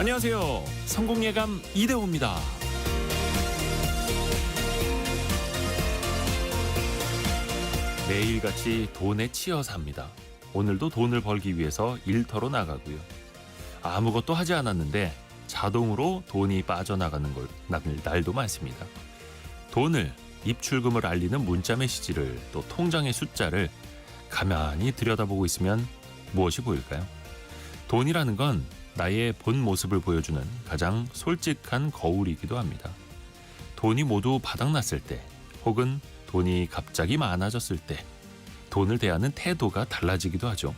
안녕하세요. 성공예감 이대호입니다. 매일같이 돈에 치여 삽니다. 오늘도 돈을 벌기 위해서 일터로 나가고요. 아무것도 하지 않았는데 자동으로 돈이 빠져나가는 날도 많습니다. 돈을, 입출금을 알리는 문자 메시지를, 또 통장의 숫자를 가만히 들여다보고 있으면 무엇이 보일까요? 돈이라는 건 나의 본 모습을 보여주는 가장 솔직한 거울이기도 합니다. 돈이 모두 바닥났을 때, 혹은 돈이 갑자기 많아졌을 때 돈을 대하는 태도가 달라지기도 하죠.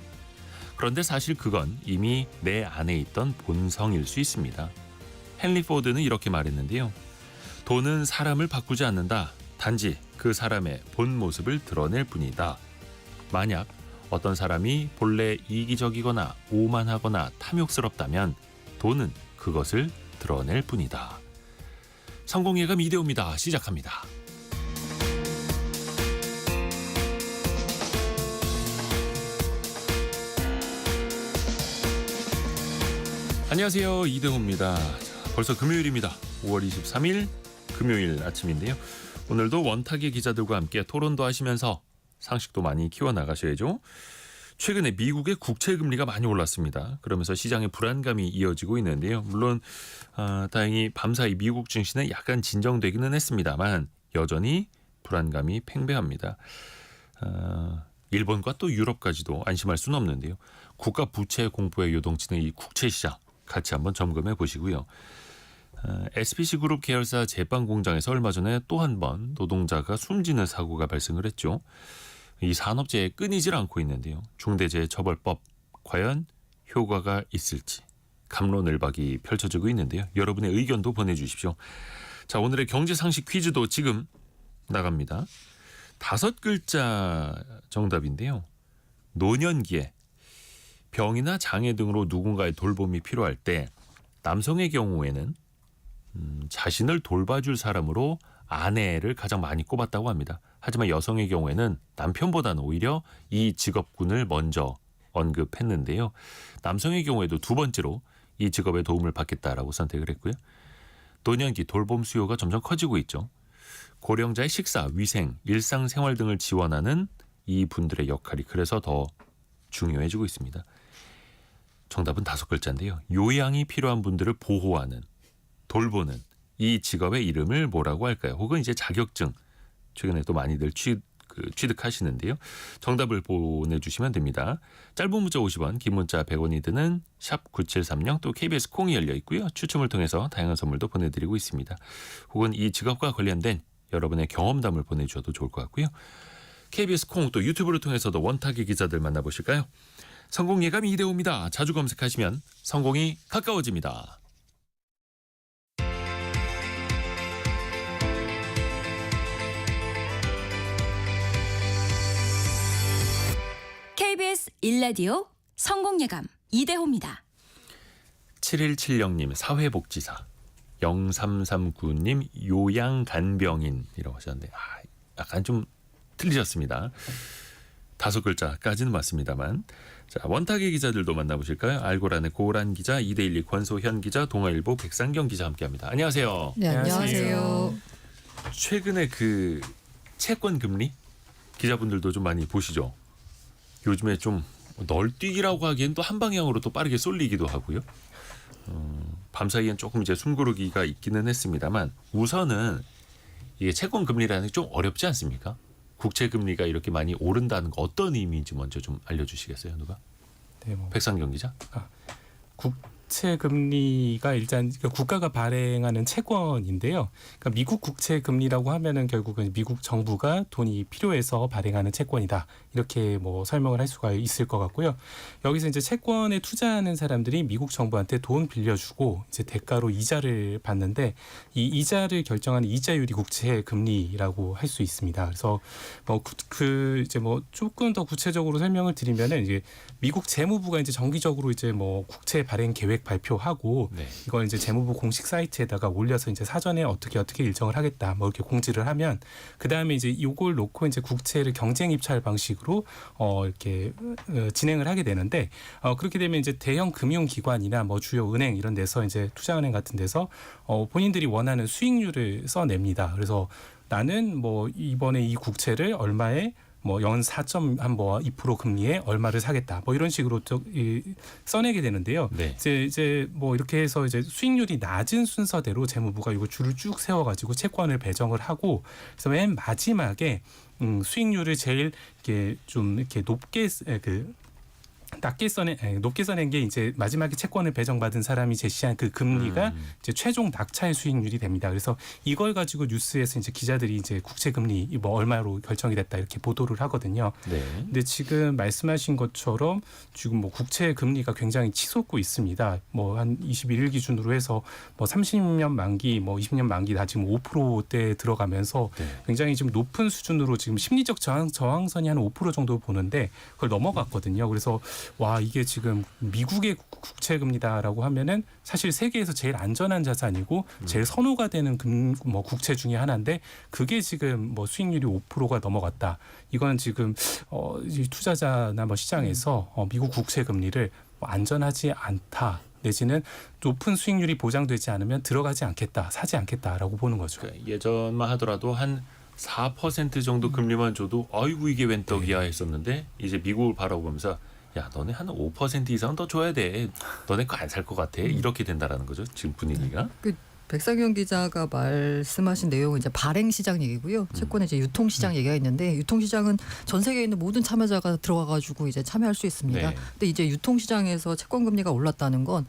그런데 사실 그건 이미 내 안에 있던 본성일 수 있습니다. 헨리 포드는 이렇게 말했는데요. 돈은 사람을 바꾸지 않는다. 단지 그 사람의 본 모습을 드러낼 뿐이다. 만약 어떤 사람이 본래 이기적이거나 오만하거나 탐욕스럽다면 돈은 그것을 드러낼 뿐이다. 성공예감 이대호입니다. 시작합니다. 안녕하세요. 이대호입니다. 벌써 금요일입니다. 5월 23일 금요일 아침인데요. 오늘도 원탁의 기자들과 함께 토론도 하시면서 상식도 많이 키워나가셔야죠. 최근에 미국의 국채금리가 많이 올랐습니다. 그러면서 시장의 불안감이 이어지고 있는데요. 물론 다행히 밤사이 미국 증시는 약간 진정되기는 했습니다만 여전히 불안감이 팽배합니다. 일본과 또 유럽까지도 안심할 수는 없는데요. 국가 부채 공포에 요동치는 이 국채시장 같이 한번 점검해 보시고요. SPC그룹 계열사 제빵 공장에서 얼마 전에 또 한 번 노동자가 숨지는 사고가 발생을 했죠. 이 산업재해에 끊이질 않고 있는데요. 중대재해처벌법 과연 효과가 있을지 갑론을박이 펼쳐지고 있는데요. 여러분의 의견도 보내주십시오. 자, 오늘의 경제상식 퀴즈도 지금 나갑니다. 5글자 정답인데요. 노년기에 병이나 장애 등으로 누군가의 돌봄이 필요할 때 남성의 경우에는 자신을 돌봐줄 사람으로 아내를 가장 많이 꼽았다고 합니다. 하지만 여성의 경우에는 남편보다는 오히려 이 직업군을 먼저 언급했는데요. 남성의 경우에도 두 번째로 이 직업의 도움을 받겠다라고 선택을 했고요. 노년기 돌봄 수요가 점점 커지고 있죠. 고령자의 식사, 위생, 일상생활 등을 지원하는 이 분들의 역할이 그래서 더 중요해지고 있습니다. 정답은 5글자인데요. 요양이 필요한 분들을 보호하는, 돌보는 이 직업의 이름을 뭐라고 할까요? 혹은 이제 자격증 최근에 또 많이들 취득하시는데요. 정답을 보내주시면 됩니다. 짧은 문자 50원, 긴 문자 100원이 드는 샵 9730, 또 KBS 콩이 열려 있고요. 추첨을 통해서 다양한 선물도 보내드리고 있습니다. 혹은 이 직업과 관련된 여러분의 경험담을 보내주셔도 좋을 것 같고요. KBS 콩 또 유튜브를 통해서도 원탁의 기자들 만나보실까요? 성공예감 이대호입니다. 자주 검색하시면 성공이 가까워집니다. KBS 1라디오 성공예감 이대호입니다. 7170님 사회복지사, 0339님 요양간병인이라고 하셨는데 약간 좀 틀리셨습니다. 5글자까지는 맞습니다만. 자, 원탁의 기자들도 만나보실까요? 알고란의 고란 기자, 2대12 권소현 기자, 동아일보 백상경 기자 함께합니다. 안녕하세요. 네, 안녕하세요. 최근에 그 채권 금리 기자분들도 좀 많이 보시죠. 요즘에 좀 널뛰기라고 하기엔 또 한 방향으로 또 빠르게 쏠리기도 하고요. 밤사이엔 조금 이제 숨고르기가 있기는 했습니다만 우선은 이게 채권 금리라는 게 좀 어렵지 않습니까? 국채 금리가 이렇게 많이 오른다는 거 어떤 의미인지 먼저 좀 알려주시겠어요, 누가? 네, 백상경 기자. 국채 금리가 일단 국가가 발행하는 채권인데요. 그러니까 미국 국채 금리라고 하면은 결국은 미국 정부가 돈이 필요해서 발행하는 채권이다. 이렇게 뭐 설명을 할 수가 있을 것 같고요. 여기서 이제 채권에 투자하는 사람들이 미국 정부한테 돈 빌려주고 이제 대가로 이자를 받는데 이 이자를 결정하는 이자율이 국채 금리라고 할 수 있습니다. 그래서 이제 조금 더 구체적으로 설명을 드리면은 이제 미국 재무부가 이제 정기적으로 이제 국채 발행 계획 정책 발표하고 네. 이걸 이제 재무부 공식 사이트에다가 올려서 이제 사전에 어떻게 일정을 하겠다 뭐 이렇게 공지를 하면 그 다음에 이제 이걸 놓고 이제 국채를 경쟁 입찰 방식으로 이렇게 진행을 하게 되는데 그렇게 되면 이제 대형 금융기관이나 뭐 주요 은행 이런 데서 이제 투자은행 같은 데서 본인들이 원하는 수익률을 써냅니다. 그래서 나는 뭐 이번에 이 국채를 얼마에 뭐 연 4.2% 금리에 얼마를 사겠다. 뭐 이런 식으로 써내게 되는데요. 네. 이제 뭐 이렇게 해서 이제 수익률이 낮은 순서대로 재무부가 이거 줄을 쭉 세워가지고 채권을 배정을 하고 그래서 맨 마지막에 수익률을 제일 이렇게 좀 이렇게 높게 높게 써낸 게 이제 마지막에 채권을 배정받은 사람이 제시한 그 금리가 이제 최종 낙찰 수익률이 됩니다. 그래서 이걸 가지고 뉴스에서 이제 기자들이 이제 국채 금리 뭐 얼마로 결정이 됐다 이렇게 보도를 하거든요. 네. 근데 지금 말씀하신 것처럼 지금 뭐 국채 금리가 굉장히 치솟고 있습니다. 뭐 한 21일 기준으로 해서 뭐 30년 만기, 뭐 20년 만기 다 지금 5%대에 들어가면서 네. 굉장히 지금 높은 수준으로 지금 심리적 저항선이 한 5% 정도 보는데 그걸 넘어갔거든요. 그래서 와 이게 지금 미국의 국채 금리다라고 하면은 사실 세계에서 제일 안전한 자산이고 제일 선호가 되는 뭐 국채 중에 하나인데 그게 지금 뭐 수익률이 5%가 넘어갔다. 이건 지금 이 투자자나 뭐 시장에서 미국 국채 금리를 뭐 안전하지 않다. 내지는 높은 수익률이 보장되지 않으면 들어가지 않겠다, 사지 않겠다라고 보는 거죠. 그러니까 예전만 하더라도 한 4% 정도 금리만 줘도 아이고 이게 웬 떡이야 했었는데 이제 미국을 바라보면서 야 너네 한 5% 이상 더 줘야 돼. 너네 거 안 살 것 같아. 이렇게 된다라는 거죠. 지금 분위기가. 백상현 기자가 말씀하신 내용은 이제 발행 시장 얘기고요. 채권의 이제 유통 시장 얘기가 있는데 유통 시장은 전 세계에 있는 모든 참여자가 들어가 가지고 이제 참여할 수 있습니다. 네. 근데 이제 유통 시장에서 채권 금리가 올랐다는 건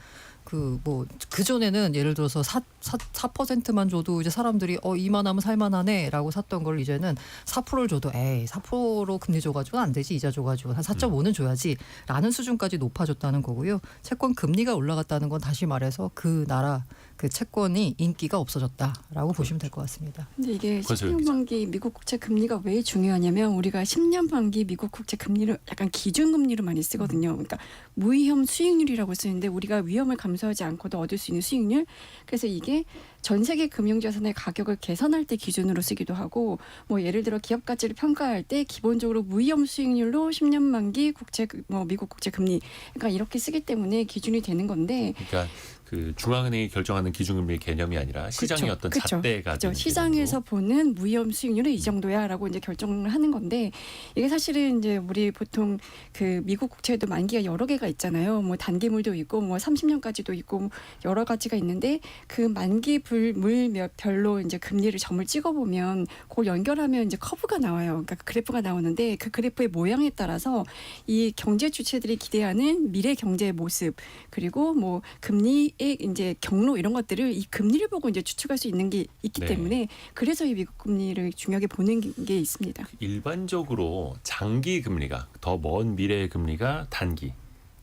그 전에는 예를 들어서 4%만 줘도 이제 사람들이 이만하면 살만하네라고 샀던 걸 이제는 4%를 줘도 4% 금리 줘가지고 안 되지 이자 줘가지고 한 4.5는 줘야지라는 수준까지 높아졌다는 거고요. 채권 금리가 올라갔다는 건 다시 말해서 그 나라 그 채권이 인기가 없어졌다라고 보시면 될 것 같습니다. 근데 이게 권소영 10년 만기 미국 국채 금리가 왜 중요하냐면 우리가 10년 만기 미국 국채 금리를 약간 기준 금리로 많이 쓰거든요. 그러니까 무위험 수익률이라고 쓰는데 우리가 위험을 감수하지 않고도 얻을 수 있는 수익률. 그래서 이게 전 세계 금융자산의 가격을 계산할 때 기준으로 쓰기도 하고 뭐 예를 들어 기업 가치를 평가할 때 기본적으로 무위험 수익률로 10년 만기 국채 뭐 미국 국채 금리 그러니까 이렇게 쓰기 때문에 기준이 되는 건데 그러니까 그 중앙은행이 결정하는 기준금리의 개념이 아니라 시장의 어떤 잣대가 되는 시장에서 보는 무위험 수익률은 이 정도야라고 이제 결정을 하는 건데 이게 사실은 이제 우리 보통 그 미국 국채에도 만기가 여러 개가 있잖아요. 뭐 단기물도 있고 뭐 30년까지도 있고 여러 가지가 있는데 그 만기 물별로 이제 금리를 점을 찍어보면 그걸 연결하면 이제 커브가 나와요. 그러니까 그래프가 나오는데 그 그래프의 모양에 따라서 이 경제 주체들이 기대하는 미래 경제의 모습 그리고 뭐 금리의 이제 경로 이런 것들을 이 금리를 보고 이제 추측할 수 있는 게 있기 네. 때문에 그래서 이 미국 금리를 중요하게 보는 게 있습니다. 일반적으로 장기 금리가 더 먼 미래의 금리가 단기.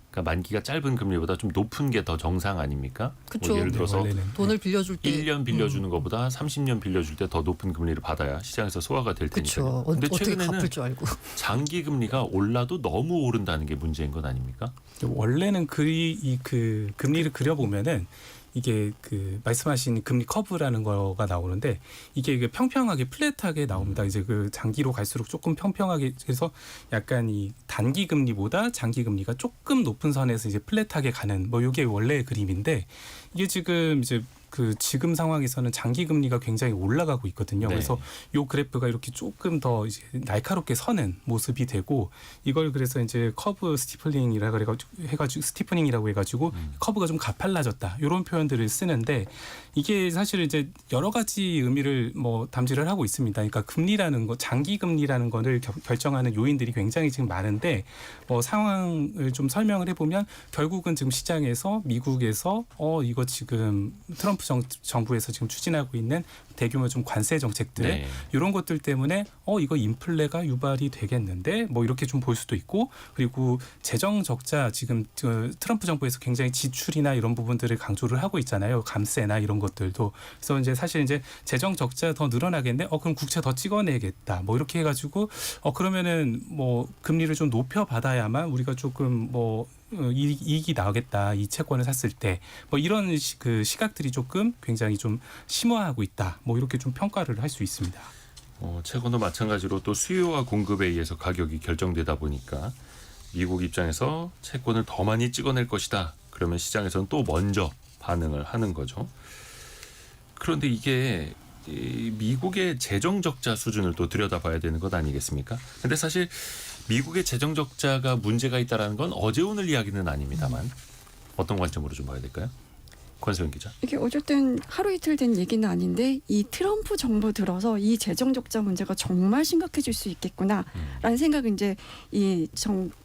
그러니까 만기가 짧은 금리보다 좀 높은 게 더 정상 아닙니까? 그쵸. 뭐 예를 들어서 원래는. 돈을 빌려줄 때 1년 빌려주는 것보다 30년 빌려줄 때 더 높은 금리를 받아야 시장에서 소화가 될 테니까요. 그렇죠. 근데 어떻게 최근에는 갚을 줄 알고. 장기 금리가 올라도 너무 오른다는 게 문제인 건 아닙니까? 원래는 그 금리를 그려보면은 이게 그 말씀하신 금리 커브라는 거가 나오는데 이게 평평하게 플랫하게 나옵니다. 이제 그 장기로 갈수록 조금 평평하게 그래서 약간 이 단기 금리보다 장기 금리가 조금 높은 선에서 이제 플랫하게 가는 뭐 이게 원래의 그림인데 이게 지금 이제 그 지금 상황에서는 장기 금리가 굉장히 올라가고 있거든요. 네. 그래서 요 그래프가 이렇게 조금 더 이제 날카롭게 서는 모습이 되고 이걸 그래서 이제 커브 스티플링이라 해가지고 스티프닝이라고 해가지고 커브가 좀 가팔라졌다 이런 표현들을 쓰는데 이게 사실 이제 여러 가지 의미를 뭐 담지를 하고 있습니다. 그러니까 금리라는 거, 장기 금리라는 거를 결정하는 요인들이 굉장히 지금 많은데 상황을 좀 설명을 해보면 결국은 지금 시장에서 미국에서 이거 지금 트럼프 정부에서 지금 추진하고 있는 대규모 좀 관세 정책들 네. 이런 것들 때문에 이거 인플레가 유발이 되겠는데 뭐 이렇게 좀 볼 수도 있고 그리고 재정 적자 지금 트럼프 정부에서 굉장히 지출이나 이런 부분들을 강조를 하고 있잖아요. 감세나 이런 것들도 그래서 이제 사실 이제 재정 적자 더 늘어나겠네. 그럼 국채 더 찍어내겠다. 뭐 이렇게 해가지고 그러면은 뭐 금리를 좀 높여 받아야만 우리가 조금 뭐 이익이 나오겠다 이 채권을 샀을 때 뭐 이런 그 시각들이 조금 굉장히 좀 심화하고 있다 뭐 이렇게 좀 평가를 할 수 있습니다. 채권도 마찬가지로 또 수요와 공급에 의해서 가격이 결정되다 보니까 미국 입장에서 채권을 더 많이 찍어낼 것이다. 그러면 시장에서는 또 먼저 반응을 하는 거죠. 그런데 이게 이 미국의 재정 적자 수준을 또 들여다봐야 되는 것 아니겠습니까? 근데 사실 미국의 재정 적자가 문제가 있다라는 건 어제 오늘 이야기는 아닙니다만 어떤 관점으로 좀 봐야 될까요? 권소영 기자. 이게 어쨌든 하루 이틀 된 얘기는 아닌데 이 트럼프 정부 들어서 이 재정 적자 문제가 정말 심각해질 수 있겠구나라는 생각을 이제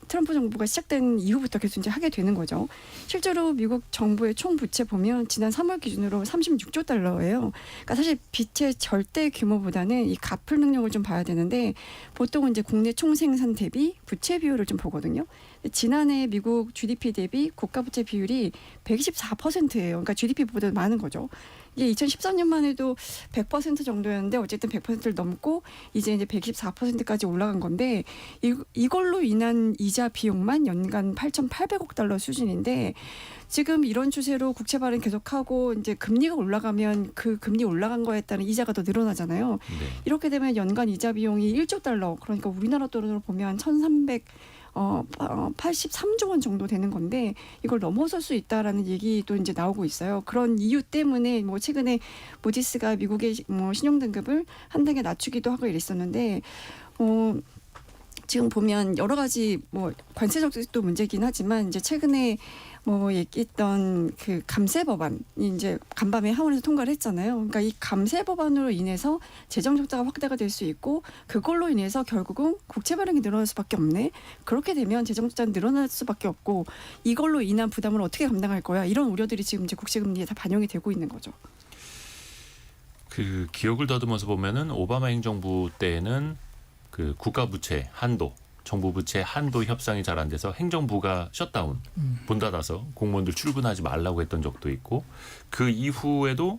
트럼프 정부가 시작된 이후부터 계속 이제 하게 되는 거죠. 실제로 미국 정부의 총 부채 보면 지난 3월 기준으로 36조 달러예요. 그러니까 사실 빚의 절대 규모보다는 이 갚을 능력을 좀 봐야 되는데 보통은 이제 국내 총생산 대비 부채 비율을 좀 보거든요. 지난해 미국 GDP 대비 국가 부채 비율이 124%예요. 그러니까 GDP보다 많은 거죠. 이게 2013년만 해도 100% 정도였는데 어쨌든 100%를 넘고 이제 124%까지 올라간 건데 이걸로 인한 이자 비용만 연간 8,800억 달러 수준인데 지금 이런 추세로 국채 발행 계속하고 이제 금리가 올라가면 그 금리 올라간 거에 따른 이자가 더 늘어나잖아요. 네. 이렇게 되면 연간 이자 비용이 1조 달러 그러니까 우리나라 돈으로 보면 83조 원 정도 되는 건데 이걸 넘어설 수 있다라는 얘기도 이제 나오고 있어요. 그런 이유 때문에 뭐 최근에 모디스가 미국의 뭐 신용 등급을 한 단계 낮추기도 하고 이랬었는데 지금 보면 여러 가지 뭐 관세적도 문제긴 하지만 이제 최근에 뭐 얘기했던 그 감세 법안이 이제 간밤에 하원에서 통과를 했잖아요. 그러니까 이 감세 법안으로 인해서 재정 적자가 확대가 될 수 있고 그걸로 인해서 결국은 국채 발행이 늘어날 수밖에 없네. 그렇게 되면 재정 적자는 늘어날 수밖에 없고 이걸로 인한 부담을 어떻게 감당할 거야? 이런 우려들이 지금 이제 국채 금리에 다 반영이 되고 있는 거죠. 그 기억을 더듬어서 보면은 오바마 행정부 때에는 그 국가 부채 한도 정부 부채 한도 협상이 잘 안 돼서 행정부가 셧다운, 문 닫아서 공무원들 출근하지 말라고 했던 적도 있고 그 이후에도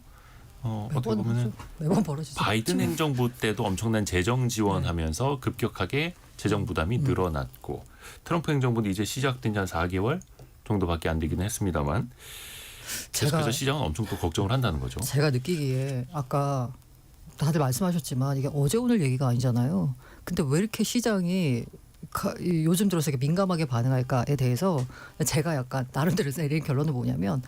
어떻게 보면은 매번 벌어지죠. 바이든 행정부 때도 엄청난 재정 지원하면서 급격하게 재정 부담이 늘어났고 트럼프 행정부는 이제 시작된 지 한 4개월 정도밖에 안 되기는 했습니다만 계속해서 시장은 엄청 또 걱정을 한다는 거죠. 제가 느끼기에 아까 다들 말씀하셨지만 이게 어제 오늘 얘기가 아니잖아요. 근데 왜 이렇게 시장이 요즘 들어서 이렇게 민감하게 반응할까에 대해서 제가 약간 나름대로 내린 결론은 뭐냐면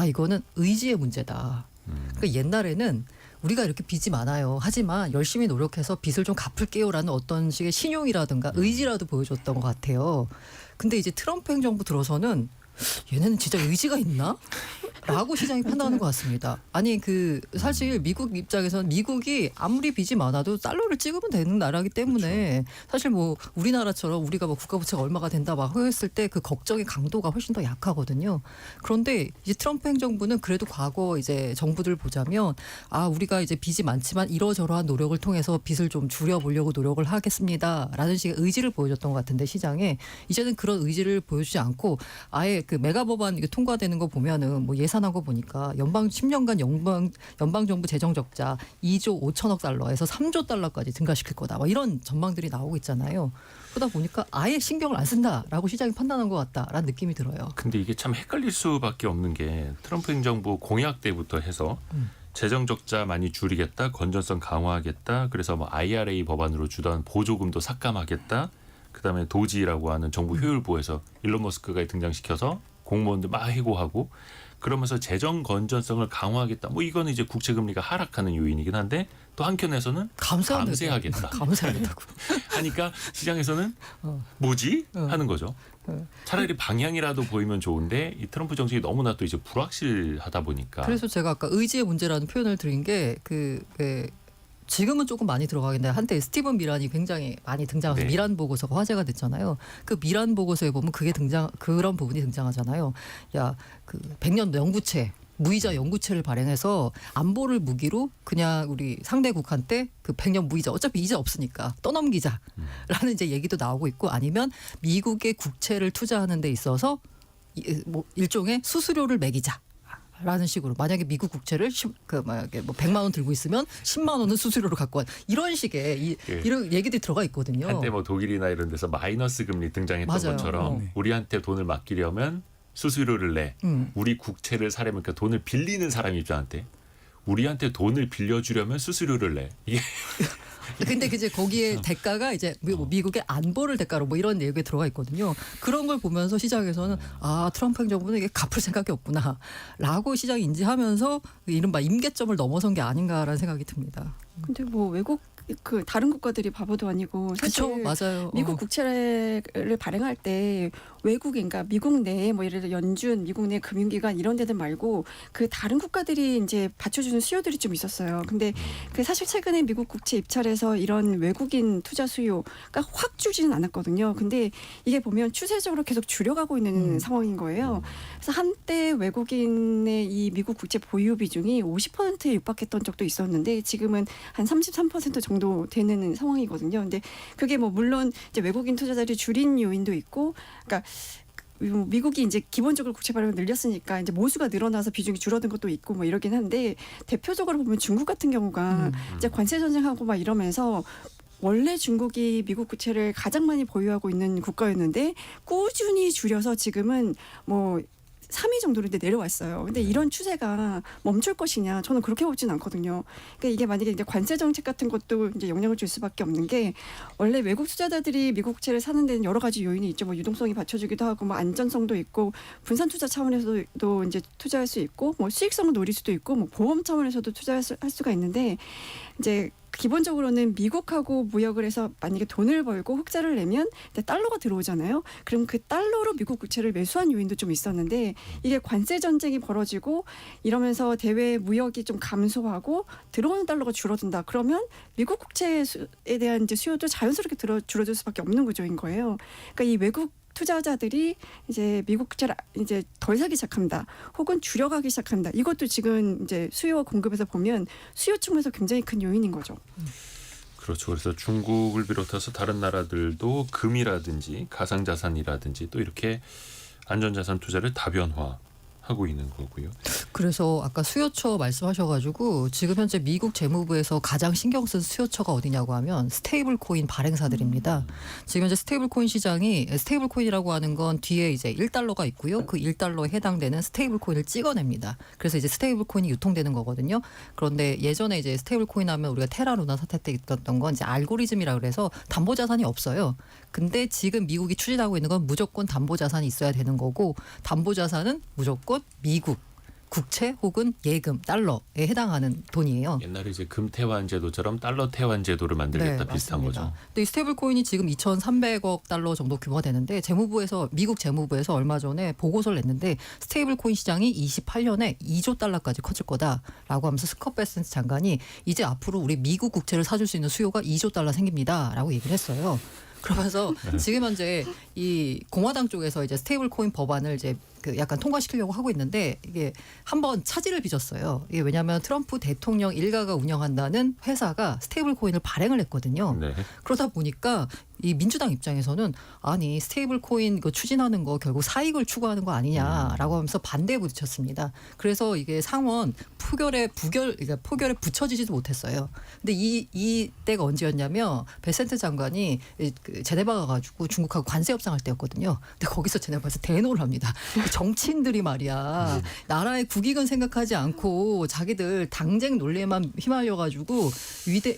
이거는 의지의 문제다. 그러니까 옛날에는 우리가 이렇게 빚이 많아요. 하지만 열심히 노력해서 빚을 좀 갚을게요라는 어떤 식의 신용이라든가 의지라도 보여줬던 것 같아요. 근데 이제 트럼프 행정부 들어서는 얘네는 진짜 의지가 있나? 라고 시장이 판단하는 것 같습니다. 아니 사실 미국 입장에서는 미국이 아무리 빚이 많아도 달러를 찍으면 되는 나라이기 때문에 사실 뭐 우리나라처럼 우리가 뭐 국가부채가 얼마가 된다 막 했을 때 그 걱정의 강도가 훨씬 더 약하거든요. 그런데 이제 트럼프 행정부는 그래도 과거 이제 정부들 보자면 우리가 이제 빚이 많지만 이러저러한 노력을 통해서 빚을 좀 줄여보려고 노력을 하겠습니다라는 식의 의지를 보여줬던 것 같은데 시장에 이제는 그런 의지를 보여주지 않고 아예 그 메가 법안 통과되는 거 보면은 뭐 예산한 거 보니까 10년간 연방 정부 재정 적자 2조 5천억 달러에서 3조 달러까지 증가시킬 거다. 뭐 이런 전망들이 나오고 있잖아요. 그러다 보니까 아예 신경을 안 쓴다라고 시장이 판단한 것 같다라는 느낌이 들어요. 근데 이게 참 헷갈릴 수밖에 없는 게 트럼프 행정부 공약 때부터 해서 재정 적자 많이 줄이겠다, 건전성 강화하겠다. 그래서 뭐 IRA 법안으로 주던 보조금도 삭감하겠다. 그다음에 도지라고 하는 정부 효율부에서 일론 머스크가 등장시켜서 공무원들 막 해고하고 그러면서 재정 건전성을 강화하겠다. 뭐 이거는 이제 국채 금리가 하락하는 요인이긴 한데 또 한켠에서는 감세하겠다. 감세하겠다고 하니까 시장에서는 뭐지? 하는 거죠. 차라리 방향이라도 보이면 좋은데 이 트럼프 정책이 너무나 또 이제 불확실하다 보니까. 그래서 제가 아까 의지의 문제라는 표현을 드린 게 지금은 조금 많이 들어가겠는데 한때 스티븐 미란이 굉장히 많이 등장해서 미란 보고서가 화제가 됐잖아요. 그 미란 보고서에 보면 그런 부분이 등장하잖아요. 그 100년 영구채 무이자 영구채를 발행해서 안보를 무기로 그냥 우리 상대국한테 그 100년 무이자 어차피 이자 없으니까 떠넘기자라는 이제 얘기도 나오고 있고 아니면 미국의 국채를 투자하는 데 있어서 뭐 일종의 수수료를 매기자. 라는 식으로 만약에 미국 국채를 만약에 뭐 100만 원 들고 있으면 10만 원은 수수료로 갖고 와 이런 식의 이런 얘기들이 들어가 있거든요. 한때 뭐 독일이나 이런 데서 마이너스 금리 등장했던 맞아요. 것처럼 네. 우리한테 돈을 맡기려면 수수료를 내. 우리 국채를 사려면 그 돈을 빌리는 사람 입장한테 우리한테 돈을 빌려주려면 수수료를 내. 이게 근데 이제 거기에 대가가 이제 뭐 미국의 안보를 대가로 뭐 이런 얘기가 들어가 있거든요. 그런 걸 보면서 시장에서는 아 트럼프 행정부는 이게 갚을 생각이 없구나라고 시장이 인지하면서 이른바 임계점을 넘어선 게 아닌가라는 생각이 듭니다. 근데 뭐 외국 그 다른 국가들이 바보도 아니고 그렇죠, 사실 맞아요. 미국 국채를 발행할 때 외국인, 그러니까 미국 내에 뭐 예를 들어 연준, 미국 내 금융기관 이런 데들 말고 그 다른 국가들이 이제 받쳐주는 수요들이 좀 있었어요. 근데 그 사실 최근에 미국 국채 입찰에서 이런 외국인 투자 수요가 확 줄지는 않았거든요. 근데 이게 보면 추세적으로 계속 줄여가고 있는 상황인 거예요. 그래서 한때 외국인의 이 미국 국채 보유 비중이 50%에 육박했던 적도 있었는데 지금은 한 33% 정도 되는 상황이거든요. 근데 그게 뭐 물론 이제 외국인 투자자들이 줄인 요인도 있고, 그러니까 미국이 이제 기본적으로 국채 발행을 늘렸으니까 이제 모수가 늘어나서 비중이 줄어든 것도 있고 뭐 이러긴 한데 대표적으로 보면 중국 같은 경우가 이제 관세 전쟁하고 막 이러면서 원래 중국이 미국 국채를 가장 많이 보유하고 있는 국가였는데 꾸준히 줄여서 지금은 뭐 3위 정도로 이제 내려왔어요. 근데 이런 추세가 멈출 것이냐? 저는 그렇게 보진 않거든요. 그러니까 이게 만약에 이제 관세 정책 같은 것도 이제 영향을 줄 수밖에 없는 게 원래 외국 투자자들이 미국 국채를 사는 데는 여러 가지 요인이 있죠. 뭐 유동성이 받쳐주기도 하고, 뭐 안전성도 있고, 분산 투자 차원에서도 이제 투자할 수 있고, 뭐 수익성을 노릴 수도 있고, 뭐 보험 차원에서도 투자할 수가 있는데 이제 기본적으로는 미국하고 무역을 해서 만약에 돈을 벌고 흑자를 내면 달러가 들어오잖아요. 그럼 그 달러로 미국 국채를 매수한 요인도 좀 있었는데 이게 관세 전쟁이 벌어지고 이러면서 대외 무역이 좀 감소하고 들어오는 달러가 줄어든다. 그러면 미국 국채에 대한 이제 수요도 자연스럽게 줄어들 수밖에 없는 구조인 거예요. 그러니까 이 외국 투자자들이 이제 미국 국채를 이제 덜 사기 시작한다, 혹은 줄여가기 시작한다. 이것도 지금 이제 수요와 공급에서 보면 수요 측면에서 굉장히 큰 요인인 거죠. 그렇죠. 그래서 중국을 비롯해서 다른 나라들도 금이라든지 가상자산이라든지 또 이렇게 안전자산 투자를 다변화하고 있는 거고요. 그래서 아까 수요처 말씀하셔가지고 지금 현재 미국 재무부에서 가장 신경 쓴 수요처가 어디냐고 하면 스테이블 코인 발행사들입니다. 지금 현재 스테이블 코인 시장이 스테이블 코인이라고 하는 건 뒤에 이제 1달러가 있고요. 그 1달러에 해당되는 스테이블 코인을 찍어냅니다. 그래서 이제 스테이블 코인이 유통되는 거거든요. 그런데 예전에 이제 스테이블 코인 하면 우리가 테라 루나 사태 때 있었던 건 이제 알고리즘이라 그래서 담보 자산이 없어요. 근데 지금 미국이 추진하고 있는 건 무조건 담보 자산이 있어야 되는 거고, 담보 자산은 무조건 미국 국채 혹은 예금, 달러에 해당하는 돈이에요. 옛날에 이제 금태환 제도처럼 달러 태환 제도를 만들겠다 비슷한 맞습니다. 거죠. 근데 이 스테이블 코인이 지금 2,300억 달러 정도 규모가 되는데 미국 재무부에서 얼마 전에 보고서를 냈는데 스테이블 코인 시장이 28년에 2조 달러까지 커질 거다라고 하면서 스콧 베센트 장관이 이제 앞으로 우리 미국 국채를 사줄 수 있는 수요가 2조 달러 생깁니다라고 얘기를 했어요. 그러면서 지금 현재 이 공화당 쪽에서 이제 스테이블 코인 법안을 이제 그 약간 통과시키려고 하고 있는데 이게 한번 차질을 빚었어요. 이게 왜냐하면 트럼프 대통령 일가가 운영한다는 회사가 스테이블 코인을 발행을 했거든요. 네. 그러다 보니까 이 민주당 입장에서는 아니 스테이블 코인 그 추진하는 거 결국 사익을 추구하는 거 아니냐라고 하면서 반대에 부딪혔습니다. 그래서 이게 상원 표결에 붙여지지도 못했어요. 근데 이 때가 언제였냐면 베센트 장관이 그 제네바 가가지고 중국하고 관세 협상할 때였거든요. 근데 거기서 제네바에서 대노를 합니다. 정치인들이 말이야 나라의 국익은 생각하지 않고 자기들 당쟁 논리에만 휘말려가지고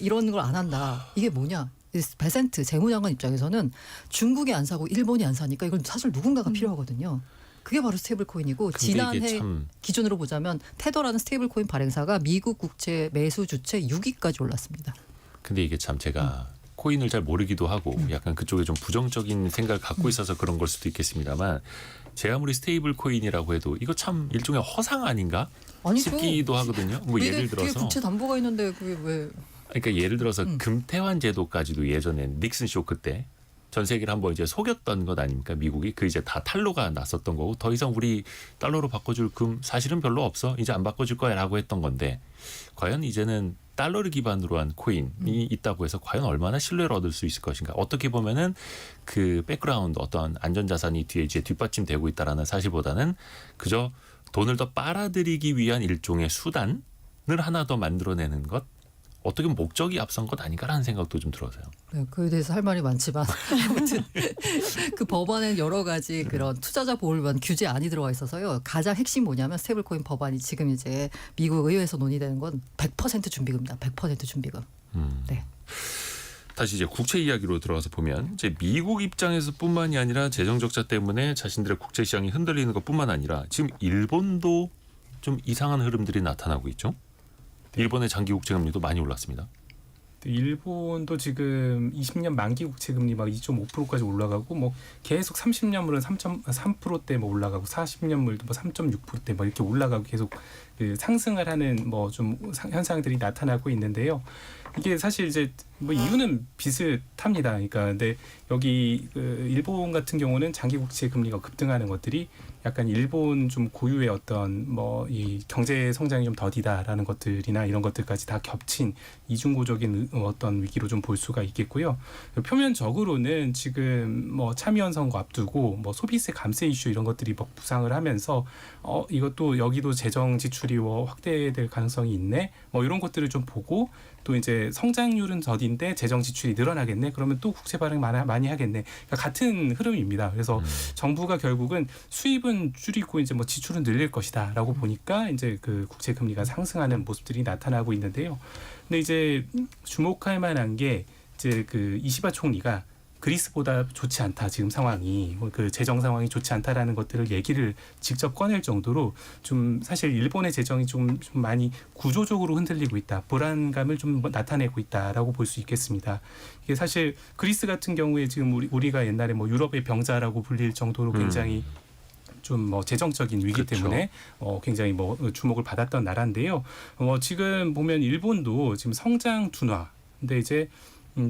이런 걸 안 한다. 이게 뭐냐? 베센트 재무장관 입장에서는 중국이 안 사고 일본이 안 사니까 이건 사실 누군가가 필요하거든요. 그게 바로 스테이블 코인이고 지난해 기준으로 보자면 테더라는 스테이블 코인 발행사가 미국 국채 매수 주체 6위까지 올랐습니다. 근데 이게 참 제가 코인을 잘 모르기도 하고 약간 그쪽에 좀 부정적인 생각을 갖고 있어서 그런 걸 수도 있겠습니다만 제 아무리 스테이블 코인이라고 해도 이거 참 일종의 허상 아닌가 싶기도 하거든요. 뭐 예를 들어서 국채 담보가 있는데 그게 왜? 그러니까 예를 들어서 금태환 제도까지도 예전에 닉슨 쇼크 때 전 세계를 한번 이제 속였던 것 아닙니까? 미국이 그 이제 다 탈로가 났었던 거고 더 이상 우리 달러로 바꿔줄 금 사실은 별로 없어. 이제 안 바꿔줄 거야라고 했던 건데 과연 이제는 달러를 기반으로 한 코인이 있다고 해서 과연 얼마나 신뢰를 얻을 수 있을 것인가? 어떻게 보면은 그 백그라운드 어떤 안전자산이 뒤에 이제 뒷받침되고 있다라는 사실보다는 그저 돈을 더 빨아들이기 위한 일종의 수단을 하나 더 만들어내는 것, 어떻게 보면 목적이 앞선 것 아닌가라는 생각도 좀 들어서요. 네, 그에 대해서 할 말이 많지만 아무튼 그 법안에는 여러 가지 그런 투자자 보호를 위한 규제안이 들어가 있어서요. 가장 핵심 뭐냐면 스테이블코인 법안이 지금 이제 미국 의회에서 논의되는 건 100% 준비금입니다. 100% 준비금. 네. 다시 이제 국채 이야기로 들어가서 보면 이제 미국 입장에서뿐만이 아니라 재정 적자 때문에 자신들의 국채 시장이 흔들리는 것뿐만 아니라 지금 일본도 좀 이상한 흐름들이 나타나고 있죠. 일본의 장기 국채 금리도 많이 올랐습니다. 일본도 지금 20년 만기 국채 금리 막 2.5%까지 올라가고 뭐 계속 30년물은 3.3%대 뭐 올라가고 40년물도 뭐 3.6%대 뭐 이렇게 올라가고 계속 그 상승을 하는 뭐 좀 현상들이 나타나고 있는데요. 이게 사실 이제 뭐 이유는 비슷합니다. 그러니까 근데 여기 그 일본 같은 경우는 장기 국채 금리가 급등하는 것들이 약간 일본 좀 고유의 어떤 뭐 이 경제 성장이 좀 더디다라는 것들이나 이런 것들까지 다 겹친 이중고적인 어떤 위기로 좀 볼 수가 있겠고요. 표면적으로는 지금 뭐 참의원 선거 앞두고 뭐 소비세 감세 이슈 이런 것들이 막 부상을 하면서 이것도 여기도 재정 지출이 확대될 가능성이 있네. 뭐 이런 것들을 좀 보고 또 이제 성장률은 더딘데 재정 지출이 늘어나겠네. 그러면 또 국채 발행 많이 하겠네. 그러니까 같은 흐름입니다. 그래서 정부가 결국은 수입은 줄이고 이제 뭐 지출은 늘릴 것이다라고 보니까 이제 그 국채 금리가 상승하는 모습들이 나타나고 있는데요. 근데 이제 주목할 만한 게 이제 그 이시바 총리가 그리스보다 좋지 않다 지금 상황이 그 재정 상황이 좋지 않다라는 것들을 얘기를 직접 꺼낼 정도로 좀 사실 일본의 재정이 좀 많이 구조적으로 흔들리고 있다 불안감을 좀 나타내고 있다라고 볼 수 있겠습니다. 이게 사실 그리스 같은 경우에 지금 우리가 옛날에 뭐 유럽의 병자라고 불릴 정도로 굉장히 좀 뭐 재정적인 위기 그렇죠. 때문에 굉장히 뭐 주목을 받았던 나라인데요. 지금 보면 일본도 지금 성장 둔화 근데 이제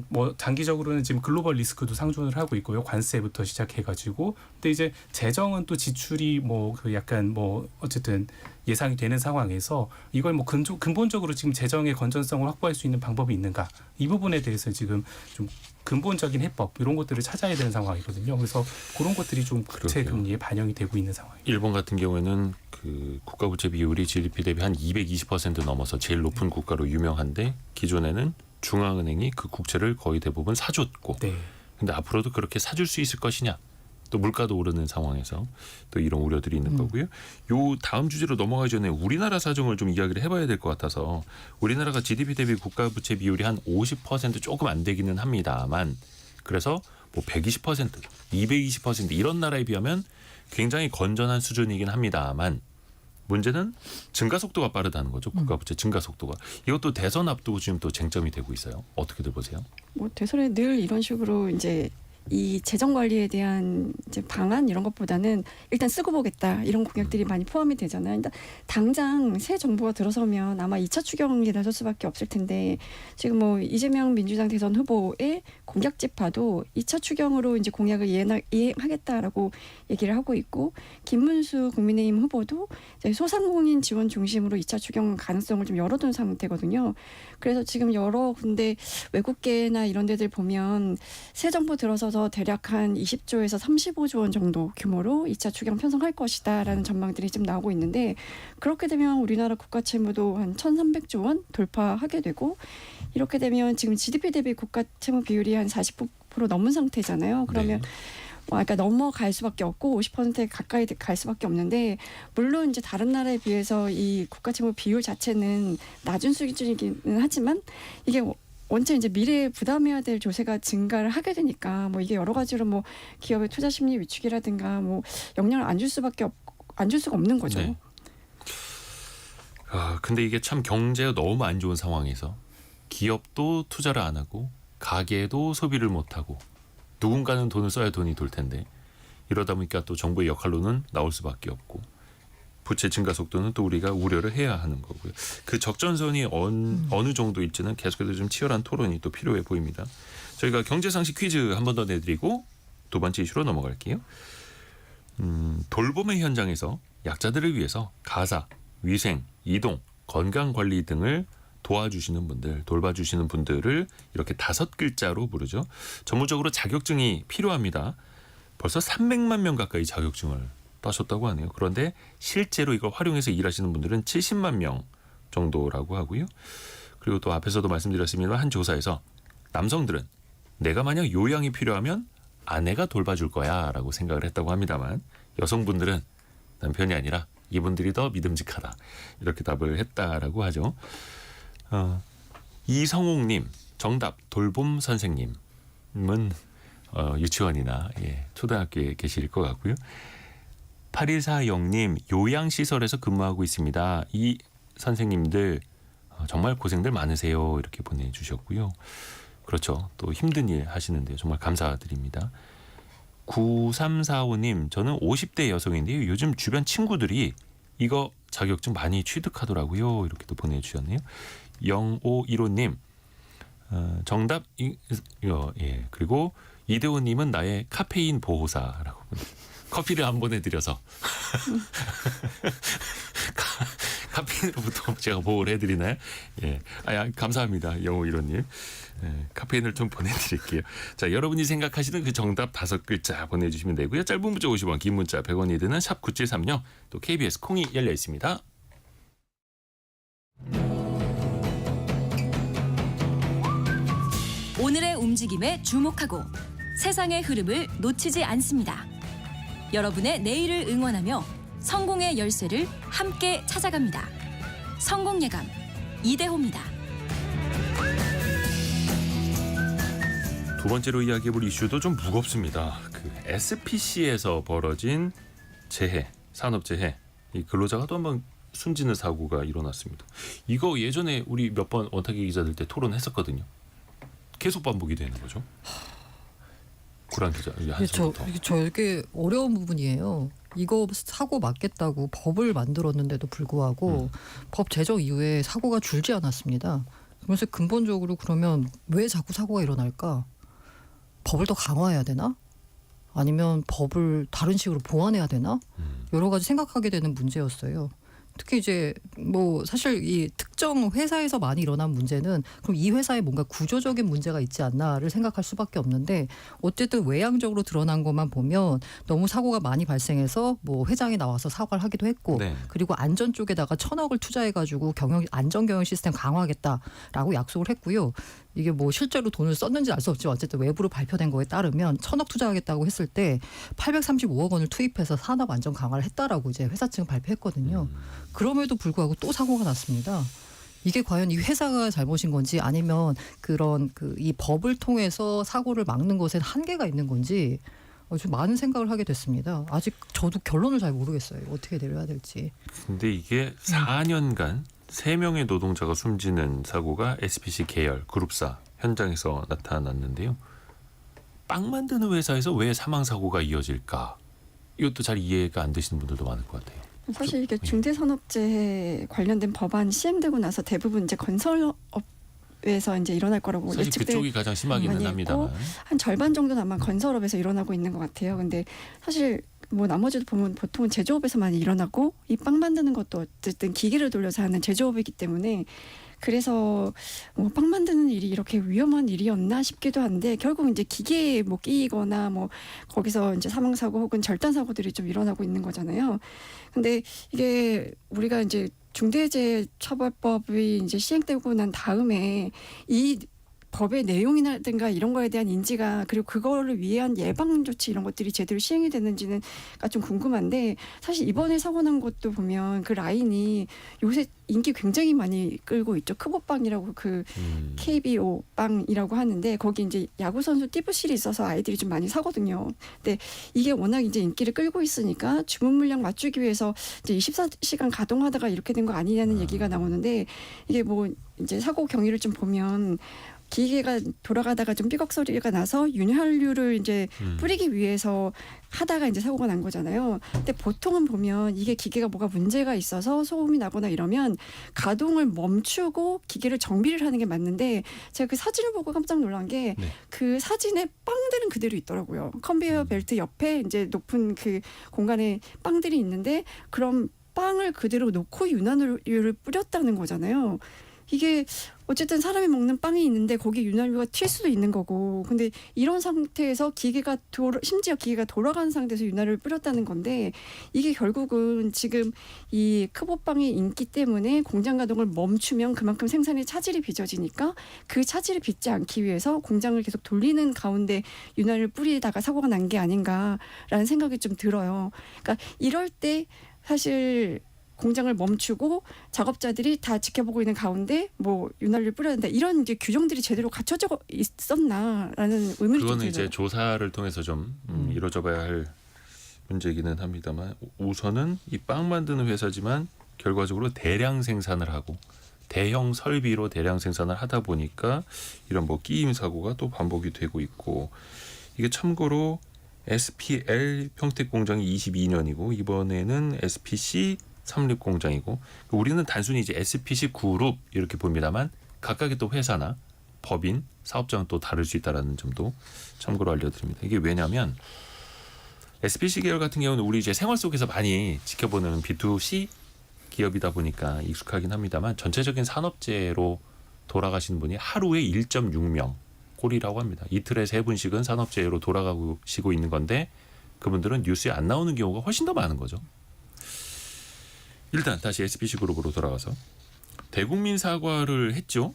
뭐 장기적으로는 지금 글로벌 리스크도 상존을 하고 있고요. 관세부터 시작해가지고. 근데 이제 재정은 또 지출이 뭐 그 약간 뭐 어쨌든 예상이 되는 상황에서 이걸 뭐 근본적으로 지금 재정의 건전성을 확보할 수 있는 방법이 있는가? 이 부분에 대해서 지금 좀 근본적인 해법 이런 것들을 찾아야 되는 상황이거든요. 그래서 그런 것들이 좀 국채 금리에 반영이 되고 있는 상황입니다. 일본 같은 경우에는 그 국가 부채 비율이 GDP 대비 한 220% 넘어서 제일 높은 국가로 유명한데 기존에는 중앙은행이 그 국채를 거의 대부분 사줬고 네. 근데 앞으로도 그렇게 사줄 수 있을 것이냐 또 물가도 오르는 상황에서 또 이런 우려들이 있는 거고요. 요 다음 주제로 넘어가기 전에 우리나라 사정을 좀 이야기를 해봐야 될 것 같아서 우리나라가 GDP 대비 국가 부채 비율이 한 50% 조금 안 되기는 합니다만 그래서 뭐 120%, 220% 이런 나라에 비하면 굉장히 건전한 수준이긴 합니다만 문제는 증가 속도가 빠르다는 거죠. 국가 부채 증가 속도가. 이것도 대선 앞두고 지금 또 쟁점이 되고 있어요. 어떻게들 보세요? 뭐 대선에 늘 이런 식으로 이제 이 재정 관리에 대한 이제 방안 이런 것보다는 일단 쓰고 보겠다 이런 공약들이 많이 포함이 되잖아요. 일단 당장 새 정부가 들어서면 아마 2차 추경이 나설 수밖에 없을 텐데 지금 뭐 이재명 민주당 대선 후보의 공약집 봐도 2차 추경으로 이제 공약을 이행하겠다라고 얘기를 하고 있고 김문수 국민의힘 후보도 이제 소상공인 지원 중심으로 2차 추경 가능성을 좀 열어둔 상태거든요. 그래서 지금 여러 군데 외국계나 이런 데들 보면 새 정부 들어서서 대략 한 20조에서 35조 원 정도 규모로 2차 추경 편성할 것이다라는 전망들이 좀 나오고 있는데 그렇게 되면 우리나라 국가 채무도 한 1,300조 원 돌파하게 되고 이렇게 되면 지금 GDP 대비 국가 채무 비율이 한 40% 넘은 상태잖아요. 그러면 그러니까 넘어갈 수밖에 없고 50%에 가까이 갈 수밖에 없는데 물론 이제 다른 나라에 비해서 이 국가 채무 비율 자체는 낮은 수준이기는 하지만 이게 원체 이제 미래에 부담해야 될 조세가 증가를 하게 되니까 뭐 이게 여러 가지로 뭐 기업의 투자 심리 위축이라든가 뭐 영향을 안 줄 수가 없는 거죠. 네. 근데 이게 참 경제가 너무 안 좋은 상황에서 기업도 투자를 안 하고 가게도 소비를 못 하고 누군가는 돈을 써야 돈이 돌 텐데 이러다 보니까 또 정부의 역할로는 나올 수밖에 없고 부채 증가 속도는 또 우리가 우려를 해야 하는 거고요. 그 적전선이 어느 정도일지는 계속해서 좀 치열한 토론이 또 필요해 보입니다. 저희가 경제상식 퀴즈 한 번 더 내드리고 두 번째 이슈로 넘어갈게요. 돌봄의 현장에서 약자들을 위해서 가사, 위생, 이동, 건강관리 등을 도와주시는 분들, 돌봐주시는 분들을 이렇게 5글자로 부르죠. 전문적으로 자격증이 필요합니다. 벌써 300만 명 가까이 자격증을 따셨다고 하네요. 그런데 실제로 이걸 활용해서 일하시는 분들은 70만 명 정도라고 하고요. 그리고 또 앞에서도 말씀드렸습니다만 한 조사에서 남성들은 내가 만약 요양이 필요하면 아내가 돌봐줄 거야 라고 생각을 했다고 합니다만 여성분들은 남편이 아니라 이분들이 더 믿음직하다 이렇게 답을 했다라고 하죠. 이성옥님 정답 돌봄 선생님은 유치원이나 초등학교에 계실 것 같고요. 8140님 요양시설에서 근무하고 있습니다. 이 선생님들 정말 고생들 많으세요 이렇게 보내주셨고요. 그렇죠. 또 힘든 일 하시는데 정말 감사드립니다. 9345님 저는 50대 여성인데요. 요즘 주변 친구들이 이거 자격증 많이 취득하더라고요. 이렇게 또 보내주셨네요. 0515님 정답 이거 그리고 이대호님은 나의 카페인 보호사라고 커피를 안 보내드려서 카페인으로부터 제가 보호를 해드리나요? 감사합니다. 0515님. 카페인을 좀 보내드릴게요. 자, 여러분이 생각하시는 그 정답 5글자 보내주시면 되고요. 짧은 문자 50원, 긴 문자 100원이 드는 샵 9730 또 KBS 콩이 열려 있습니다. 오늘의 움직임에 주목하고 세상의 흐름을 놓치지 않습니다. 여러분의 내일을 응원하며 성공의 열쇠를 함께 찾아갑니다. 성공예감 이대호입니다. 두 번째로 이야기해볼 이슈도 좀 무겁습니다. 그 SPC에서 벌어진 재해, 산업재해, 이 근로자가 또 한번 숨지는 사고가 일어났습니다. 이거 예전에 우리 몇 번 원탁의 기자들 때 토론했었거든요. 계속 반복이 되는 거죠. 구란 기자, 이게 어려운 부분이에요. 이거 사고 막겠다고 법을 만들었는데도 불구하고 법 제정 이후에 사고가 줄지 않았습니다. 그래서 근본적으로 그러면 왜 자꾸 사고가 일어날까? 법을 더 강화해야 되나? 아니면 법을 다른 식으로 보완해야 되나? 여러 가지 생각하게 되는 문제였어요. 특히 이제 뭐 사실 이 특정 회사에서 많이 일어난 문제는 그럼 이 회사에 뭔가 구조적인 문제가 있지 않나를 생각할 수밖에 없는데 어쨌든 외향적으로 드러난 것만 보면 너무 사고가 많이 발생해서 뭐 회장이 나와서 사과를 하기도 했고 네. 그리고 안전 쪽에다가 1,000억을 투자해가지고 안전 경영 시스템 강화하겠다라고 약속을 했고요. 이게 뭐 실제로 돈을 썼는지 알 수 없지만 어쨌든 외부로 발표된 거에 따르면 1,000억 투자하겠다고 했을 때 835억 원을 투입해서 산업 안전 강화를 했다라고 이제 회사 측은 발표했거든요. 그럼에도 불구하고 또 사고가 났습니다. 이게 과연 이 회사가 잘못인 건지 아니면 그런 이 법을 통해서 사고를 막는 것에 한계가 있는 건지 좀 많은 생각을 하게 됐습니다. 아직 저도 결론을 잘 모르겠어요. 어떻게 내려야 될지. 근데 이게 4년간 3명의 노동자가 숨지는 사고가 SPC 계열 그룹사 현장에서 나타났는데요. 빵 만드는 회사에서 왜 사망 사고가 이어질까? 이것도 잘 이해가 안 되시는 분들도 많을 것 같아요. 사실 이게 중대산업재해 관련된 법안 시행되고 나서 대부분 이제 건설업에서 이제 일어날 거라고 사실 예측돼 그쪽이 가장 심하기는 많이 합니다만. 했고, 한 절반 정도는 아마 건설업에서 일어나고 있는 것 같아요. 근데 사실 뭐 나머지도 보면 보통은 제조업에서 많이 일어나고 이 빵 만드는 것도 어쨌든 기계를 돌려서 하는 제조업이기 때문에 그래서 뭐 빵 만드는 일이 이렇게 위험한 일이었나 싶기도 한데 결국 이제 기계에 뭐 끼이거나 뭐 거기서 이제 사망 사고 혹은 절단 사고들이 좀 일어나고 있는 거잖아요. 근데 이게 우리가 이제 중대재해처벌법이 이제 시행되고 난 다음에 이 법의 내용이라든가 이런 거에 대한 인지가 그리고 그거를 위한 예방 조치 이런 것들이 제대로 시행이 됐는지는 좀 궁금한데 사실 이번에 사고 난 것도 보면 그 라인이 요새 인기 굉장히 많이 끌고 있죠. 크보빵이라고 그 KBO 빵이라고 하는데 거기 이제 야구 선수 띠부실이 있어서 아이들이 좀 많이 사거든요. 근데 이게 워낙 이제 인기를 끌고 있으니까 주문 물량 맞추기 위해서 이제 24시간 가동하다가 이렇게 된 거 아니냐는 얘기가 나오는데 이게 뭐 이제 사고 경위를 좀 보면 기계가 돌아가다가 좀 삐걱 소리가 나서 윤활유를 이제 뿌리기 위해서 하다가 이제 사고가 난 거잖아요. 근데 보통은 보면 이게 기계가 뭐가 문제가 있어서 소음이 나거나 이러면 가동을 멈추고 기계를 정비를 하는 게 맞는데 제가 그 사진을 보고 깜짝 놀란 게 그 사진에 빵들은 그대로 있더라고요. 컨베이어 벨트 옆에 이제 높은 그 공간에 빵들이 있는데 그럼 빵을 그대로 놓고 윤활유를 뿌렸다는 거잖아요. 이게 어쨌든 사람이 먹는 빵이 있는데 거기에 윤활유가 튈 수도 있는 거고, 근데 이런 상태에서 심지어 기계가 돌아가는 상태에서 윤활유를 뿌렸다는 건데, 이게 결국은 지금 이 크보빵의 인기 때문에 공장 가동을 멈추면 그만큼 생산에 차질이 빚어지니까 그 차질을 빚지 않기 위해서 공장을 계속 돌리는 가운데 윤활유를 뿌리다가 사고가 난 게 아닌가라는 생각이 좀 들어요. 그러니까 이럴 때 사실 공장을 멈추고 작업자들이 다 지켜보고 있는 가운데 뭐 윤활유를 뿌려야 된다, 이런 이제 규정들이 제대로 갖춰져 있었나라는 의문이 좀 그거는 들어요. 이제 조사를 통해서 좀 이루어져봐야 할 문제이기는 합니다만, 우선은 이 빵 만드는 회사지만 결과적으로 대량 생산을 하고 대형 설비로 대량 생산을 하다 보니까 이런 뭐 끼임 사고가 또 반복이 되고 있고, 이게 참고로 SPL 평택 공장이 22년이고 이번에는 SPC 삼립 공장이고, 우리는 단순히 이제 SPC 그룹 이렇게 봅니다만 각각의 또 회사나 법인, 사업장은 또 다를 수 있다는 점도 참고로 알려드립니다. 이게 왜냐하면 SPC 계열 같은 경우는 우리 이제 생활 속에서 많이 지켜보는 B2C 기업이다 보니까 익숙하긴 합니다만, 전체적인 산업재해로 돌아가시는 분이 하루에 1.6명 꼴이라고 합니다. 이틀에 3분씩은 산업재해로 돌아가시고 있는 건데, 그분들은 뉴스에 안 나오는 경우가 훨씬 더 많은 거죠. 일단 다시 SPC 그룹으로 돌아가서 대국민 사과를 했죠.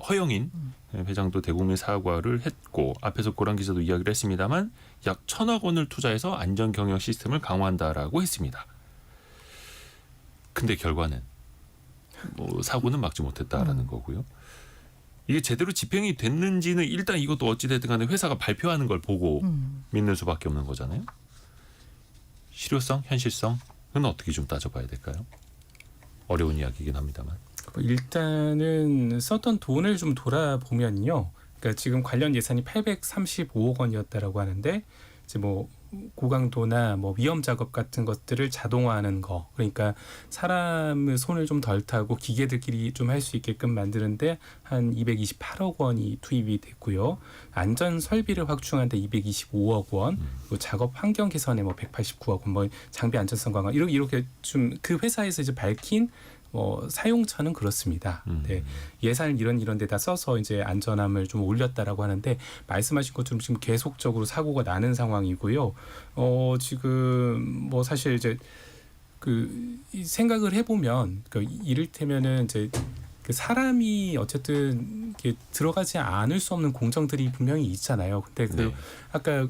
허영인 회장도 대국민 사과를 했고, 앞에서 고란 기자도 이야기를 했습니다만 약 1,000억 원을 투자해서 안전 경영 시스템을 강화한다라고 했습니다. 근데 결과는 뭐 사고는 막지 못했다라는 거고요. 이게 제대로 집행이 됐는지는 일단 이것도 어찌됐든 간에 회사가 발표하는 걸 보고 믿는 수밖에 없는 거잖아요. 실효성, 현실성은 어떻게 좀 따져봐야 될까요? 어려운 이야기이긴 합니다만. 일단은 썼던 돈을 좀 돌아보면요. 그러니까 지금 관련 예산이 835억 원이었다라고 하는데, 이제 뭐 고강도나 뭐 위험 작업 같은 것들을 자동화하는 거, 그러니까 사람의 손을 좀 덜 타고 기계들끼리 좀 할 수 있게끔 만드는데 한 228억 원이 투입이 됐고요. 안전 설비를 확충하는데 225억 원, 뭐 작업 환경 개선에 뭐 189억 원, 뭐 장비 안전성 강화, 이렇게 좀 그 회사에서 이제 밝힌 사용처는 그렇습니다. 네, 예산을 이런 데다 써서 이제 안전함을 좀 올렸다라고 하는데, 말씀하신 것처럼 지금 계속적으로 사고가 나는 상황이고요. 지금 뭐 사실 이제 이 생각을 해보면, 이를테면은 이제 그 사람이 어쨌든 이렇게 들어가지 않을 수 없는 공정들이 분명히 있잖아요. 근데 네. 아까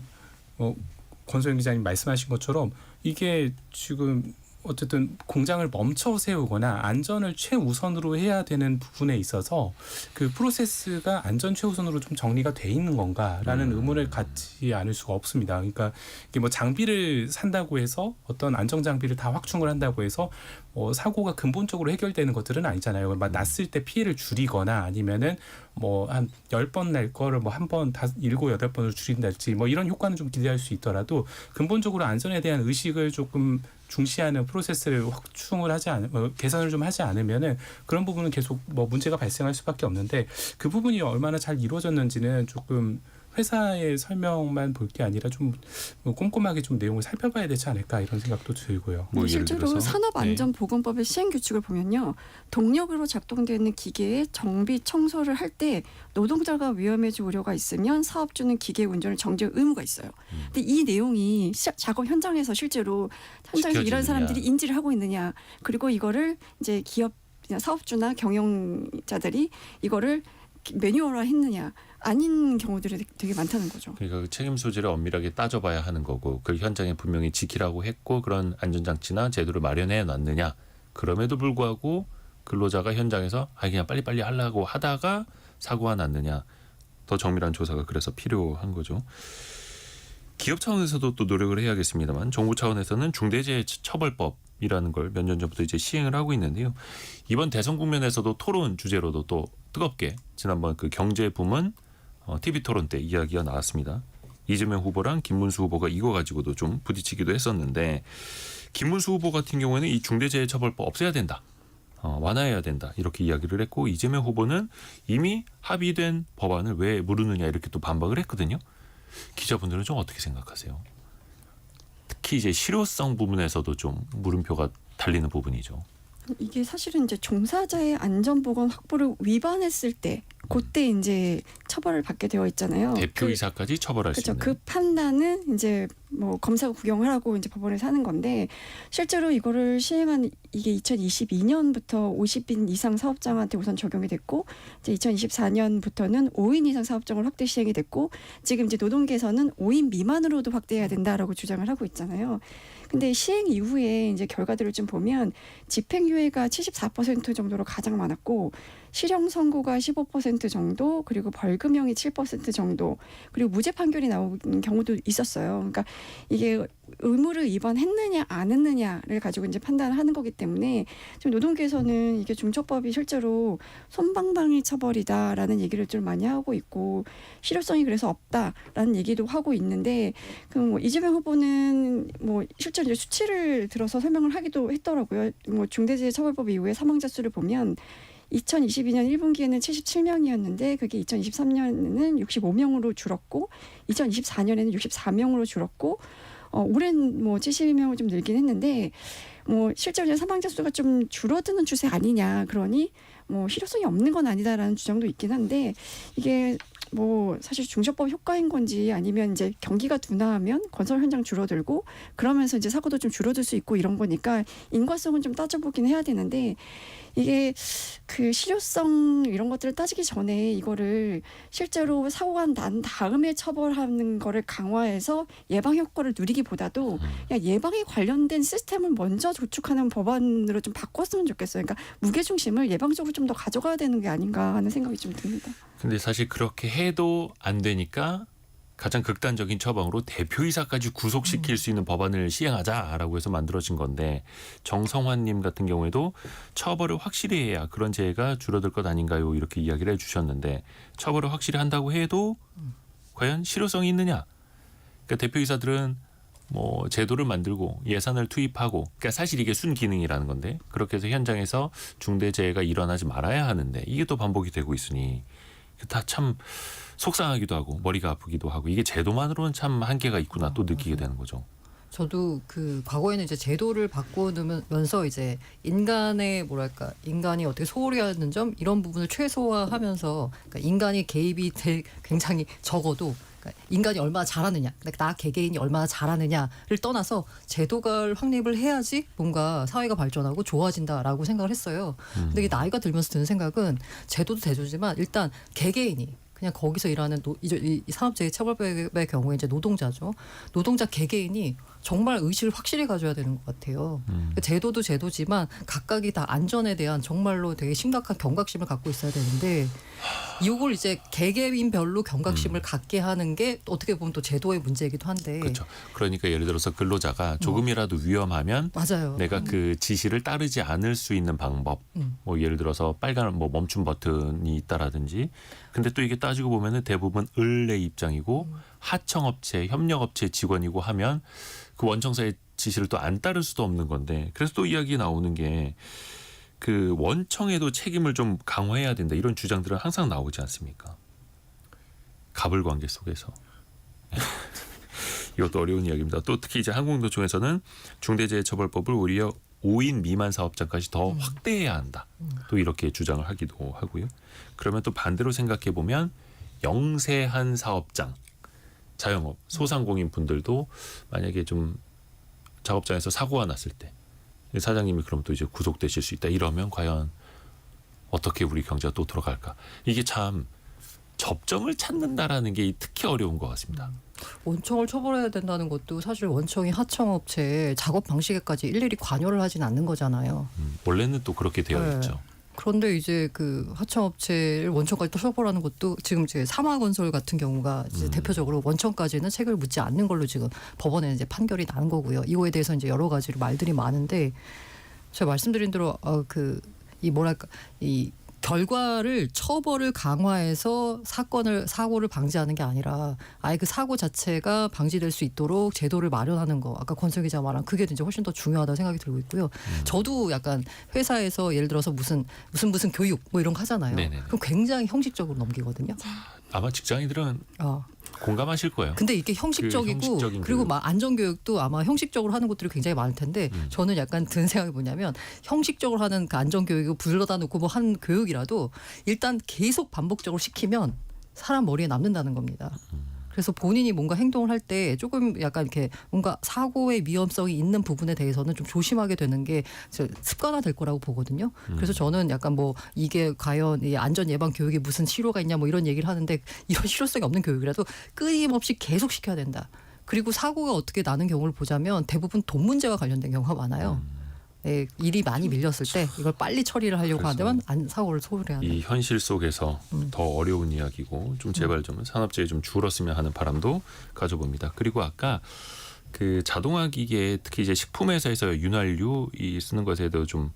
권소영 기자님 말씀하신 것처럼 이게 지금 어쨌든 공장을 멈춰 세우거나 안전을 최우선으로 해야 되는 부분에 있어서 그 프로세스가 안전 최우선으로 좀 정리가 돼 있는 건가라는 의문을 갖지 않을 수가 없습니다. 그러니까 이게 뭐 장비를 산다고 해서, 어떤 안전 장비를 다 확충을 한다고 해서 사고가 근본적으로 해결되는 것들은 아니잖아요. 막 났을 때 피해를 줄이거나 아니면은 뭐 한 10번 날 거를 뭐 한 번 7, 8번으로 줄인달지 뭐 이런 효과는 좀 기대할 수 있더라도, 근본적으로 안전에 대한 의식을 조금 중시하는 프로세스를 확충을 개선을 좀 하지 않으면은 그런 부분은 계속 뭐 문제가 발생할 수밖에 없는데, 그 부분이 얼마나 잘 이루어졌는지는 조금 회사의 설명만 볼 게 아니라 좀 꼼꼼하게 좀 내용을 살펴봐야 되지 않을까, 이런 생각도 들고요. 뭐 예를 실제로 들어서? 산업안전보건법의 시행 규칙을 보면요, 동력으로 작동되는 기계의 정비 청소를 할 때 노동자가 위험해질 우려가 있으면 사업주는 기계 운전을 정지할 의무가 있어요. 근데 이 내용이 작업 현장에서 실제로 현장에서 일하는 사람들이 인지를 하고 있느냐, 그리고 이거를 이제 기업 사업주나 경영자들이 이거를 매뉴얼화 했느냐, 아닌 경우들이 되게 많다는 거죠. 그러니까 그 책임 소재를 엄밀하게 따져봐야 하는 거고, 그 현장에 분명히 지키라고 했고 그런 안전장치나 제도를 마련해 놨느냐, 그럼에도 불구하고 근로자가 현장에서 그냥 빨리빨리 하려고 하다가 사고가 났느냐, 더 정밀한 조사가 그래서 필요한 거죠. 기업 차원에서도 또 노력을 해야겠습니다만, 정부 차원에서는 중대재해처벌법이라는 걸 몇 년 전부터 이제 시행을 하고 있는데요. 이번 대선 국면에서도 토론 주제로도 또 뜨겁게 지난번 그 경제부문 TV 토론 때 이야기가 나왔습니다. 이재명 후보랑 김문수 후보가 이거 가지고도 좀 부딪히기도 했었는데, 김문수 후보 같은 경우에는 이 중대재해처벌법 없애야 된다, 완화해야 된다, 이렇게 이야기를 했고, 이재명 후보는 이미 합의된 법안을 왜 모르느냐 이렇게 또 반박을 했거든요. 기자분들은 좀 어떻게 생각하세요? 특히 이제 실효성 부분에서도 좀 물음표가 달리는 부분이죠. 이게 사실은 이제 종사자의 안전보건 확보를 위반했을 때 그때 이제 처벌을 받게 되어 있잖아요. 대표이사까지 처벌할 수 그렇죠. 있는. 그 판단은 이제 뭐 검사가 구경하라고 이제 법원에서 하는 건데 실제로 이거를 시행한 이게 2022년부터 50인 이상 사업장한테 우선 적용이 됐고 이제 2024년부터는 5인 이상 사업장을 확대 시행이 됐고 지금 이제 노동계에서는 5인 미만으로도 확대해야 된다라고 주장을 하고 있잖아요. 근데 시행 이후에 이제 결과들을 좀 보면 집행유예가 74% 정도로 가장 많았고 실형 선고가 15% 정도 그리고 벌금형이 7% 정도 그리고 무죄 판결이 나오는 경우도 있었어요. 그러니까 이게 의무를 위반했느냐 안 했느냐를 가지고 이제 판단을 하는 거기 때문에 지금 노동계에서는 이게 중처법이 실제로 솜방망이 처벌이다라는 얘기를 좀 많이 하고 있고 실효성이 그래서 없다라는 얘기도 하고 있는데 그 뭐 이재명 후보는 뭐 실제로 이제 수치를 들어서 설명을 하기도 했더라고요. 뭐 중대재해처벌법 이후에 사망자 수를 보면 2022년 1분기에는 77명이었는데 그게 2023년에는 65명으로 줄었고 2024년에는 64명으로 줄었고 올해는 뭐 72명을 좀 늘긴 했는데 뭐 실제로 사망자 수가 좀 줄어드는 추세 아니냐 그러니 뭐 실효성이 없는 건 아니다라는 주장도 있긴 한데 이게 뭐 사실 중처법 효과인 건지 아니면 이제 경기가 둔화하면 건설 현장 줄어들고 그러면서 이제 사고도 좀 줄어들 수 있고 이런 거니까 인과성은 좀 따져보긴 해야 되는데 이게 그 실효성 이런 것들을 따지기 전에 이거를 실제로 사고가 난 다음에 처벌하는 거를 강화해서 예방 효과를 누리기보다도 그냥 예방에 관련된 시스템을 먼저 구축하는 법안으로 좀 바꿨으면 좋겠어요. 그러니까 무게 중심을 예방적으로 좀 더 가져가야 되는 게 아닌가 하는 생각이 좀 듭니다. 근데 사실 그렇게 해도 안 되니까 가장 극단적인 처방으로 대표이사까지 구속시킬 수 있는 법안을 시행하자라고 해서 만들어진 건데 정성환님 같은 경우에도 처벌을 확실히 해야 그런 재해가 줄어들 것 아닌가요? 이렇게 이야기를 해주셨는데 처벌을 확실히 한다고 해도 과연 실효성이 있느냐? 그러니까 대표이사들은 뭐 제도를 만들고 예산을 투입하고 그러니까 사실 이게 순기능이라는 건데 그렇게 해서 현장에서 중대재해가 일어나지 말아야 하는데 이게 또 반복이 되고 있으니 다 참 속상하기도 하고 머리가 아프기도 하고 이게 제도만으로는 참 한계가 있구나 또 느끼게 되는 거죠. 저도 그 과거에는 이제 제도를 바꾸면서 이제 인간의 뭐랄까 인간이 어떻게 소홀히 하는 점 이런 부분을 최소화하면서 그러니까 인간이 개입이 굉장히 적어도 그러니까 인간이 얼마나 잘하느냐, 나 개개인이 얼마나 잘하느냐를 떠나서 제도가 확립을 해야지 뭔가 사회가 발전하고 좋아진다라고 생각을 했어요. 근데 이게 나이가 들면서 드는 생각은 제도도 제도지만 일단 개개인이 그냥 거기서 일하는 이 산업재해 처벌법의 경우에 이제 노동자죠. 노동자 개개인이 정말 의식을 확실히 가져야 되는 것 같아요. 제도도 제도지만 각각이 다 안전에 대한 정말로 되게 심각한 경각심을 갖고 있어야 되는데 이걸 이제 개개인별로 경각심을 갖게 하는 게 어떻게 보면 또 제도의 문제이기도 한데. 그렇죠. 그러니까 예를 들어서 근로자가 조금이라도 위험하면 맞아요. 내가 그 지시를 따르지 않을 수 있는 방법, 뭐 예를 들어서 빨간 뭐 멈춤 버튼이 있다라든지. 근데 또 이게 따지고 보면은 대부분 을의 입장이고 하청업체, 협력업체 직원이고 하면 그 원청사의 지시를 또 안 따를 수도 없는 건데 그래서 또 이야기 나오는 게 그 원청에도 책임을 좀 강화해야 된다 이런 주장들은 항상 나오지 않습니까? 갑을 관계 속에서. 이것도 어려운 이야기입니다. 또 특히 이제 한국노총에서는 중대재해처벌법을 오히려 5인 미만 사업장까지 더 확대해야 한다. 또 이렇게 주장을 하기도 하고요. 그러면 또 반대로 생각해 보면 영세한 사업장, 자영업, 소상공인 분들도 만약에 좀 작업장에서 사고가 났을 때 사장님이 그럼 또 이제 구속되실 수 있다. 이러면 과연 어떻게 우리 경제가 또 돌아갈까? 이게 참 접점을 찾는다라는 게 특히 어려운 것 같습니다. 원청을 처벌해야 된다는 것도 사실 원청이 하청업체의 작업 방식에까지 일일이 관여를 하진 않는 거잖아요. 원래는 또 그렇게 되어 네. 있죠. 그런데 이제 그 하청업체를 원청까지 또 처벌하는 것도 지금 이제 삼화건설 같은 경우가 이제 대표적으로 원청까지는 책임을 묻지 않는 걸로 지금 법원에 이제 판결이 난 거고요. 이거에 대해서 이제 여러 가지 말들이 많은데 제가 말씀드린 대로 그 이 뭐랄까 이 결과를 처벌을 강화해서 사고를 방지하는 게 아니라 아예 그 사고 자체가 방지될 수 있도록 제도를 마련하는 거. 아까 권성 기자가 말한 그게 이제 훨씬 더 중요하다고 생각이 들고 있고요. 저도 약간 회사에서 예를 들어서 무슨 교육 뭐 이런 거 하잖아요. 네네네. 그럼 굉장히 형식적으로 넘기거든요. 아마 직장인들은 공감하실 거예요. 근데 이게 형식적이고 형식적인 그리고 교육. 막 안전교육도 아마 형식적으로 하는 것들이 굉장히 많을 텐데 저는 약간 든 생각이 뭐냐면 형식적으로 하는 그 안전교육을 불러다 놓고 뭐 한 교육이라도 일단 계속 반복적으로 시키면 사람 머리에 남는다는 겁니다. 그래서 본인이 뭔가 행동을 할 때 조금 약간 이렇게 뭔가 사고의 위험성이 있는 부분에 대해서는 좀 조심하게 되는 게 습관화 될 거라고 보거든요. 그래서 저는 약간 뭐 이게 과연 이 안전 예방 교육에 무슨 실효가 있냐 뭐 이런 얘기를 하는데 이런 실효성이 없는 교육이라도 끊임없이 계속 시켜야 된다. 그리고 사고가 어떻게 나는 경우를 보자면 대부분 돈 문제와 관련된 경우가 많아요. 예, 일이 많이 밀렸을 때 이걸 빨리 처리를 하려고 그래서 하면 사고를 소홀해야 한다. 이 현실 속에서 더 어려운 이야기고 좀 제발 좀 산업재해 좀 줄었으면 하는 바람도 가져봅니다. 그리고 아까 그 자동화 기계 특히 이제 식품회사에서 윤활유 쓰는 것에 대해서 좀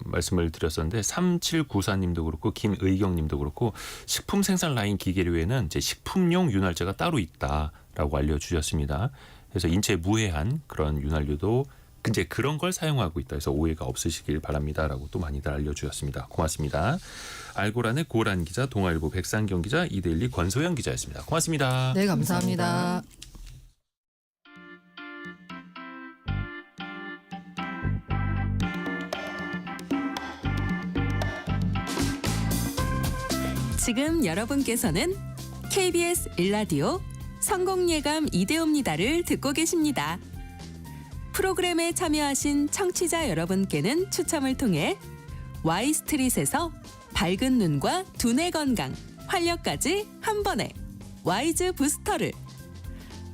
말씀을 드렸었는데 3794님도 그렇고 김의경님도 그렇고 식품 생산 라인 기계류에는 이제 식품용 윤활제가 따로 있다라고 알려주셨습니다. 그래서 인체에 무해한 그런 윤활유도 이제 그런 걸 사용하고 있다 해서 오해가 없으시길 바랍니다라고 또 많이들 알려주셨습니다. 고맙습니다. 알고란의 고란 기자, 동아일보 백상경 기자, 이데일리 권소영 기자였습니다. 고맙습니다. 네, 감사합니다. 지금 여러분께서는 KBS 일라디오 성공예감 이대호입니다를 듣고 계십니다. 프로그램에 참여하신 청취자 여러분께는 추첨을 통해 Y스트릿에서 밝은 눈과 두뇌 건강, 활력까지 한 번에 와이즈 부스터를,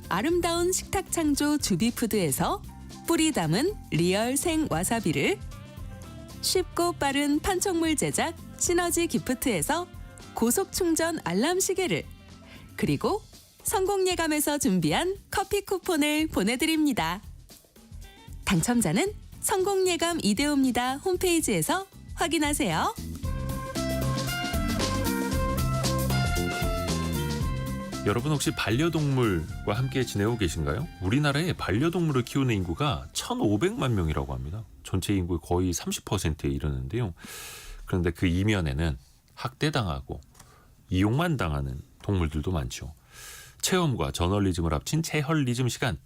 아름다운 식탁 창조 주비푸드에서 뿌리 담은 리얼 생 와사비를, 쉽고 빠른 판촉물 제작 시너지 기프트에서 고속 충전 알람 시계를, 그리고 성공예감에서 준비한 커피 쿠폰을 보내드립니다. 당첨자는 성공예감 이대호입니다 홈페이지에서 확인하세요. 여러분 혹시 반려동물과 함께 지내고 계신가요? 우리나라에 반려동물을 키우는 인구가 1,500만 명이라고 합니다. 전체 인구의 거의 30%에 이르는데요. 그런데 그 이면에는 학대당하고 이용만 당하는 동물들도 많죠. 체험과 저널리즘을 합친 체헐리즘 시간,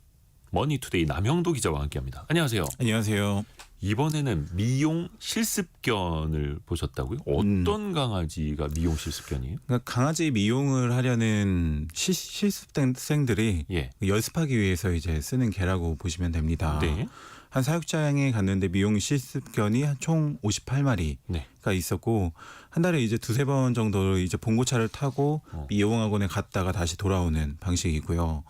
머니투데이 남형도 기자와 함께합니다. 안녕하세요. 안녕하세요. 이번에는 미용 실습견을 보셨다고요? 어떤 강아지가 미용 실습견이에요? 그러니까 강아지 미용을 하려는 실습생들이 예. 연습하기 위해서 이제 쓰는 개라고 보시면 됩니다. 네. 한 사육장에 갔는데 미용 실습견이 총 58마리가 네. 있었고 한 달에 이제 두세 번 정도 이제 봉고차를 타고 미용학원에 갔다가 다시 돌아오는 방식이고요.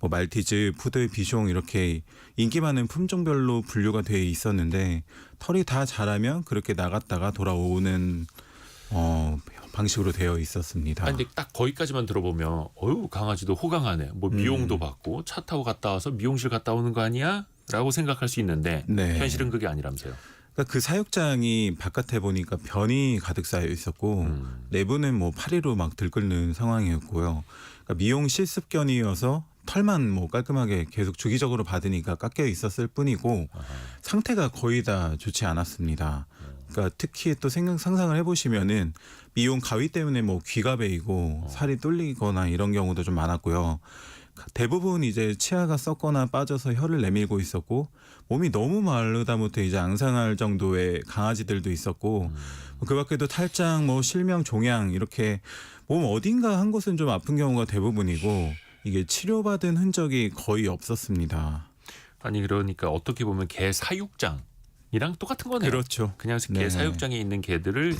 뭐 말티즈, 푸들, 비숑 이렇게 인기 많은 품종별로 분류가 돼 있었는데 털이 다 자라면 그렇게 나갔다가 돌아오는 방식으로 되어 있었습니다. 아니, 근데 딱 거기까지만 들어보면 어유 강아지도 호강하네. 뭐 미용도 받고 차 타고 갔다 와서 미용실 갔다 오는 거 아니야? 라고 생각할 수 있는데 네. 현실은 그게 아니라면서요. 그러니까 그 사육장이 바깥에 보니까 변이 가득 쌓여 있었고 내부는 뭐 파리로 막 들끓는 상황이었고요. 그러니까 미용 실습견이어서 털만 뭐 깔끔하게 계속 주기적으로 받으니까 깎여 있었을 뿐이고 상태가 거의 다 좋지 않았습니다. 그러니까 특히 또 상상을 해보시면은 미용 가위 때문에 뭐 귀가 베이고 살이 뚫리거나 이런 경우도 좀 많았고요. 대부분 이제 치아가 썩거나 빠져서 혀를 내밀고 있었고 몸이 너무 마르다 못해 이제 앙상할 정도의 강아지들도 있었고 그 밖에도 탈장, 뭐 실명, 종양 이렇게 몸 어딘가 한 곳은 좀 아픈 경우가 대부분이고 이게 치료받은 흔적이 거의 없었습니다. 아니 그러니까 어떻게 보면 개 사육장이랑 똑같은 거네요. 그렇죠. 그냥 개 네. 사육장에 있는 개들을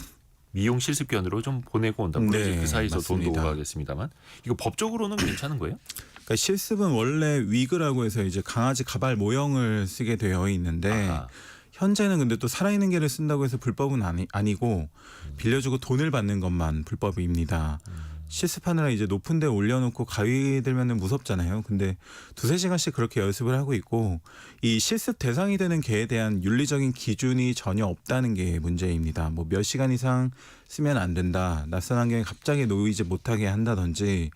미용 실습견으로 좀 보내고 온다. 물론 네, 그 사이에서 돈도 맞습니다. 오가겠습니다만 이거 법적으로는 괜찮은 거예요? 그러니까 실습은 원래 위그라고 해서 이제 강아지 가발 모형을 쓰게 되어 있는데 아하. 현재는 근데 또 살아있는 개를 쓴다고 해서 불법은 아니고 빌려주고 돈을 받는 것만 불법입니다. 실습하느라 이제 높은 데 올려놓고 가위 들면은 무섭잖아요. 근데 두세 시간씩 그렇게 연습을 하고 있고 이 실습 대상이 되는 개에 대한 윤리적인 기준이 전혀 없다는 게 문제입니다. 뭐 몇 시간 이상 쓰면 안 된다. 낯선 환경에 갑자기 놓이지 못하게 한다든지.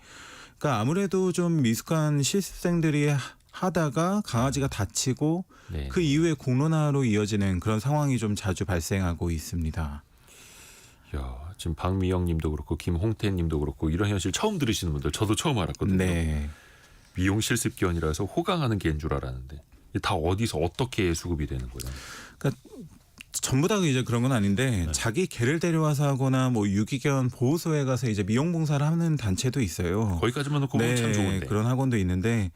그러니까 아무래도 좀 미숙한 실습생들이 하다가 강아지가 다치고 네. 그 이후에 공론화로 이어지는 그런 상황이 좀 자주 발생하고 있습니다. 야, 지금 박미영님도 그렇고 김홍태님도 그렇고 이런 현실 처음 들으시는 분들 저도 처음 알았거든요. 네. 미용 실습견이라서 호강하는 개인 줄 알았는데 이게 다 어디서 어떻게 수급이 되는 거예요? 전부 다 이제 그런 건 아닌데 네. 자기 개를 데려와서 하거나 뭐 유기견 보호소에 가서 이제 미용 봉사를 하는 단체도 있어요. 거기까지만 놓고 보면 참 좋은데. 그런 학원도 있는데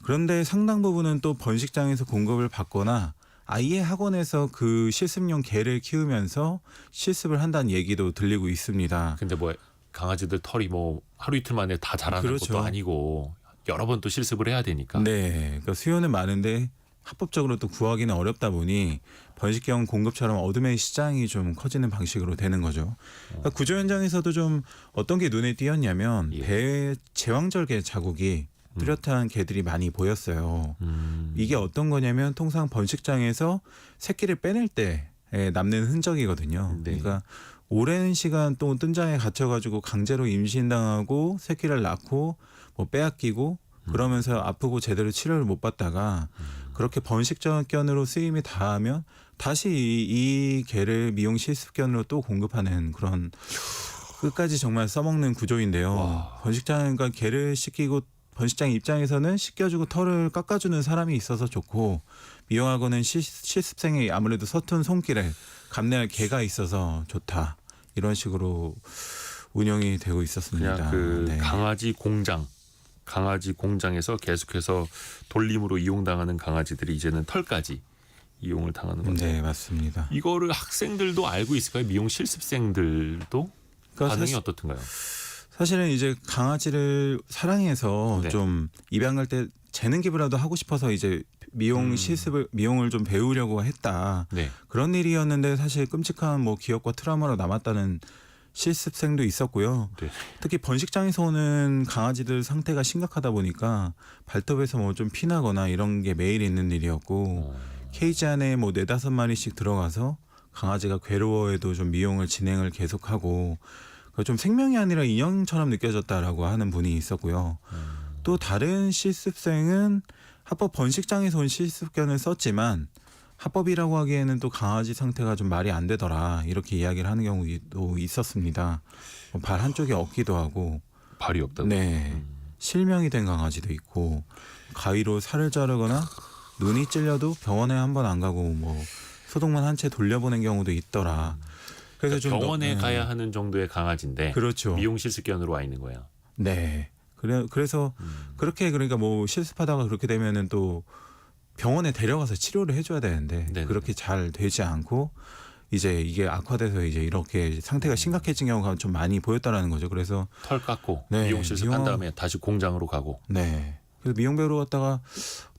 그런데 상당 부분은 또 번식장에서 공급을 받거나 아예 학원에서 그 실습용 개를 키우면서 실습을 한다는 얘기도 들리고 있습니다. 근데 뭐 강아지들 털이 뭐 하루 이틀 만에 다 자라는 그렇죠. 것도 아니고 여러 번 또 실습을 해야 되니까. 네, 그러니까 수요는 많은데 합법적으로 또 구하기는 어렵다 보니 번식경 공급처럼 어둠의 시장이 좀 커지는 방식으로 되는 거죠. 그러니까 구조 현장에서도 좀 어떤 게 눈에 띄었냐면 예. 배에 제왕절개 자국이 뚜렷한 개들이 많이 보였어요. 이게 어떤 거냐면 통상 번식장에서 새끼를 빼낼 때 남는 흔적이거든요. 네. 그러니까 오랜 시간 또 뜬장에 갇혀가지고 강제로 임신당하고 새끼를 낳고 뭐 빼앗기고 그러면서 아프고 제대로 치료를 못 받다가 그렇게 번식견으로 쓰임이 닿으면 다시 이 개를 미용 실습견으로 또 공급하는 그런 끝까지 정말 써먹는 구조인데요. 와. 번식장 그러니까 개를 씻기고 번식장 입장에서는 씻겨주고 털을 깎아주는 사람이 있어서 좋고 미용학원은 실습생이 아무래도 서툰 손길에 감내할 개가 있어서 좋다. 이런 식으로 운영이 되고 있었습니다. 그냥 그 네. 강아지 공장에서 계속해서 돌림으로 이용당하는 강아지들이 이제는 털까지 이용을 당하는 건데. 네, 맞습니다. 이거를 학생들도 알고 있을까요? 미용 실습생들도 그러니까 반응이 어떻든가요? 사실은 이제 강아지를 사랑해서 네. 좀 입양 갈 때 재능 기부라도 하고 싶어서 이제 미용 미용을 좀 배우려고 했다. 네. 그런 일이었는데 사실 끔찍한 뭐 기억과 트라우마로 남았다는 실습생도 있었고요. 네. 특히 번식장에서 오는 강아지들 상태가 심각하다 보니까 발톱에서 뭐 좀 피나거나 이런 게 매일 있는 일이었고 케이지 안에 뭐 4-5마리씩 들어가서 강아지가 괴로워해도 좀 미용을 진행을 계속하고 좀 생명이 아니라 인형처럼 느껴졌다라고 하는 분이 있었고요. 또 다른 실습생은 합법 번식장에서 온 실습견을 썼지만 합법이라고 하기에는 또 강아지 상태가 좀 말이 안 되더라 이렇게 이야기를 하는 경우도 있었습니다. 발 한쪽이 없기도 하고 발이 없다고. 네. 실명이 된 강아지도 있고 가위로 살을 자르거나 눈이 찔려도 병원에 한 번 안 가고 뭐 소독만 한 채 돌려보낸 경우도 있더라. 그래서 좀 병원에 가야 하는 정도의 강아지인데 그렇죠. 미용 실습견으로 와 있는 거예요. 네. 그래서 그렇게 그러니까 뭐 실습하다가 그렇게 되면은 또 병원에 데려가서 치료를 해줘야 되는데 네네. 그렇게 잘 되지 않고 이제 이게 악화돼서 이제 이렇게 상태가 심각해진 경우가 좀 많이 보였다라는 거죠. 그래서 털 깎고 네, 미용 실습한 다음에 다시 공장으로 가고. 네. 그래서 미용 배우러 갔다가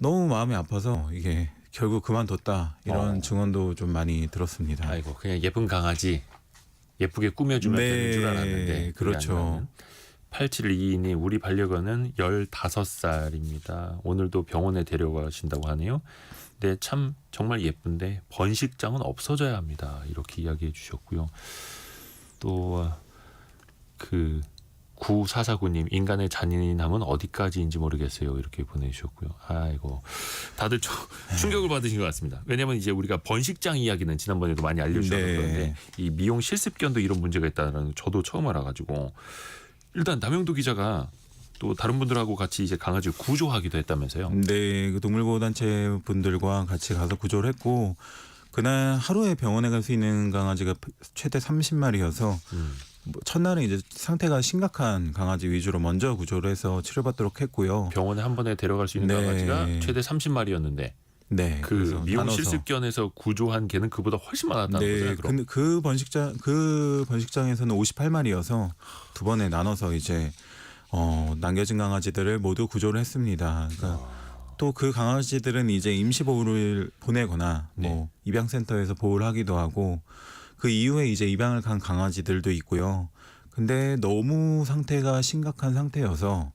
너무 마음이 아파서 이게 결국 그만뒀다 이런 증언도 좀 많이 들었습니다. 아이고 그냥 예쁜 강아지 예쁘게 꾸며주면 네, 되는 줄 알았는데 그렇죠. 8722님 우리 반려견은 15살입니다. 오늘도 병원에 데려가신다고 하네요. 네, 참 정말 예쁜데 번식장은 없어져야 합니다. 이렇게 이야기해 주셨고요. 또 그 9449님 인간의 잔인함은 어디까지인지 모르겠어요. 이렇게 보내주셨고요. 아이고 다들 충격을 받으신 것 같습니다. 왜냐하면 이제 우리가 번식장 이야기는 지난번에도 많이 알려주셨는데 네. 이 미용 실습견도 이런 문제가 있다는 걸 저도 처음 알아가지고 일단 남영도 기자가 또 다른 분들하고 같이 이제 강아지를 구조하기도 했다면서요. 네, 그 동물보호단체 분들과 같이 가서 구조를 했고 그날 하루에 병원에 갈 수 있는 강아지가 최대 30마리여서 뭐 첫날은 이제 상태가 심각한 강아지 위주로 먼저 구조를 해서 치료받도록 했고요. 병원에 한 번에 데려갈 수 있는 네. 강아지가 최대 30마리였는데 네, 그 그래서 미용 나눠서. 실습견에서 구조한 개는 그보다 훨씬 많았다는 네, 거죠. 그럼. 근데 그 번식장에서는 58마리여서 두 번에 나눠서 이제 남겨진 강아지들을 모두 구조를 했습니다. 그러니까 또 그 강아지들은 이제 임시 보호를 보내거나 뭐 입양센터에서 보호를 하기도 하고 그 이후에 이제 입양을 간 강아지들도 있고요. 근데 너무 상태가 심각한 상태여서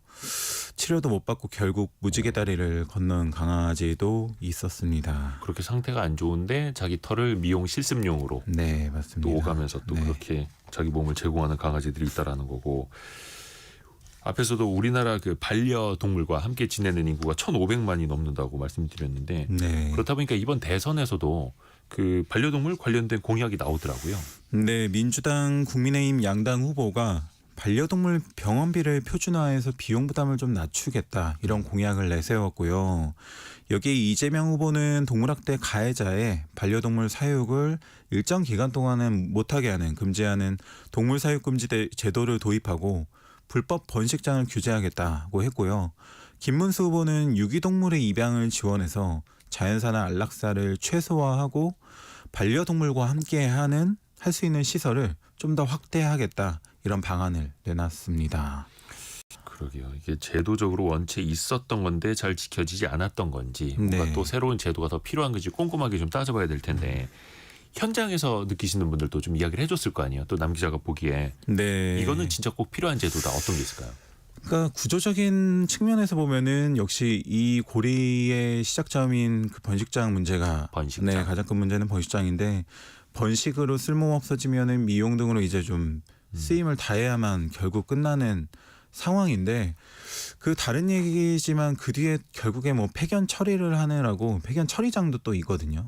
치료도 못 받고 결국 무지개 다리를 건넌 강아지도 있었습니다. 그렇게 상태가 안 좋은데 자기 털을 미용 실습용으로 네, 또 맞습니다. 오가면서 또 네. 그렇게 자기 몸을 제공하는 강아지들이 있다라는 거고 앞에서도 우리나라 그 반려동물과 함께 지내는 인구가 1,500만이 넘는다고 말씀드렸는데 네. 그렇다 보니까 이번 대선에서도 그 반려동물 관련된 공약이 나오더라고요. 네, 민주당 국민의힘 양당 후보가 반려동물 병원비를 표준화해서 비용 부담을 좀 낮추겠다 이런 공약을 내세웠고요. 여기에 이재명 후보는 동물학대 가해자의 반려동물 사육을 일정 기간 동안은 못하게 하는 금지하는 동물 사육 금지 제도를 도입하고 불법 번식장을 규제하겠다고 했고요. 김문수 후보는 유기동물의 입양을 지원해서 자연사나 안락사를 최소화하고 반려동물과 함께하는 할 수 있는 시설을 좀 더 확대하겠다 이런 방안을 내놨습니다. 그러게요. 이게 제도적으로 원체 있었던 건데 잘 지켜지지 않았던 건지 뭔가 네. 또 새로운 제도가 더 필요한 건지 꼼꼼하게 좀 따져봐야 될 텐데 현장에서 느끼시는 분들도 좀 이야기를 해줬을 거 아니에요. 또 남 기자가 보기에 네. 이거는 진짜 꼭 필요한 제도다. 어떤 게 있을까요? 그러니까 구조적인 측면에서 보면은 역시 이 고리의 시작점인 그 번식장 문제가 번식장. 네, 가장 큰 문제는 번식장인데 번식으로 쓸모 없어지면은 미용 등으로 이제 좀 쓰임을 다해야만 결국 끝나는 상황인데 그 다른 얘기지만 그 뒤에 결국에 뭐 폐견 처리를 하느라고 폐견 처리장도 또 있거든요.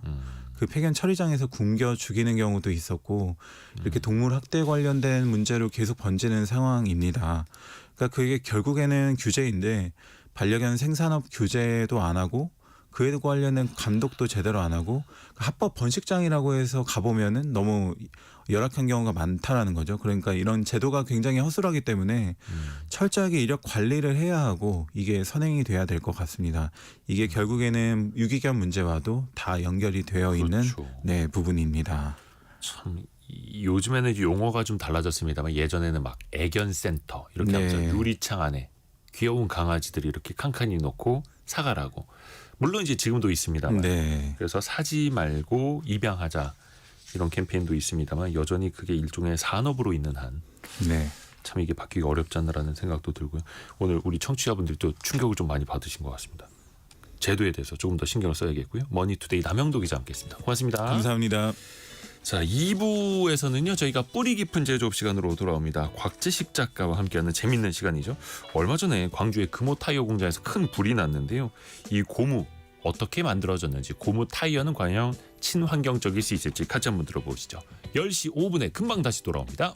그 폐견 처리장에서 굶겨 죽이는 경우도 있었고 이렇게 동물 학대 관련된 문제로 계속 번지는 상황입니다. 그러니까 그게 결국에는 규제인데 반려견 생산업 규제도 안 하고 그에 관련된 감독도 제대로 안 하고 합법 번식장이라고 해서 가보면은 너무 열악한 경우가 많다라는 거죠. 그러니까 이런 제도가 굉장히 허술하기 때문에 철저하게 이력 관리를 해야 하고 이게 선행이 돼야 될 것 같습니다. 이게 결국에는 유기견 문제와도 다 연결이 되어 있는 그렇죠. 네, 부분입니다. 참 요즘에는 용어가 좀 달라졌습니다만 예전에는 막 애견센터 이렇게 네. 하면서 유리창 안에 귀여운 강아지들이 이렇게 칸칸이 놓고 사가라고. 물론 이제 지금도 있습니다만. 네. 그래서 사지 말고 입양하자 이런 캠페인도 있습니다만 여전히 그게 일종의 산업으로 있는 한 참 네. 이게 바뀌기 어렵지 않나라는 생각도 들고요. 오늘 우리 청취자분들도 충격을 좀 많이 받으신 것 같습니다. 제도에 대해서 조금 더 신경을 써야겠고요. 머니투데이 남영도 기자 함께했습니다. 고맙습니다. 감사합니다. 자, 2부에서는요. 저희가 뿌리 깊은 제조업 시간으로 돌아옵니다. 곽재식 작가와 함께하는 재밌는 시간이죠. 얼마 전에 광주의 금호 타이어 공장에서 큰 불이 났는데요. 이 고무 어떻게 만들어졌는지 고무 타이어는 과연 친환경적일 수 있을지 같이 한번 들어보시죠. 10시 5분에 금방 다시 돌아옵니다.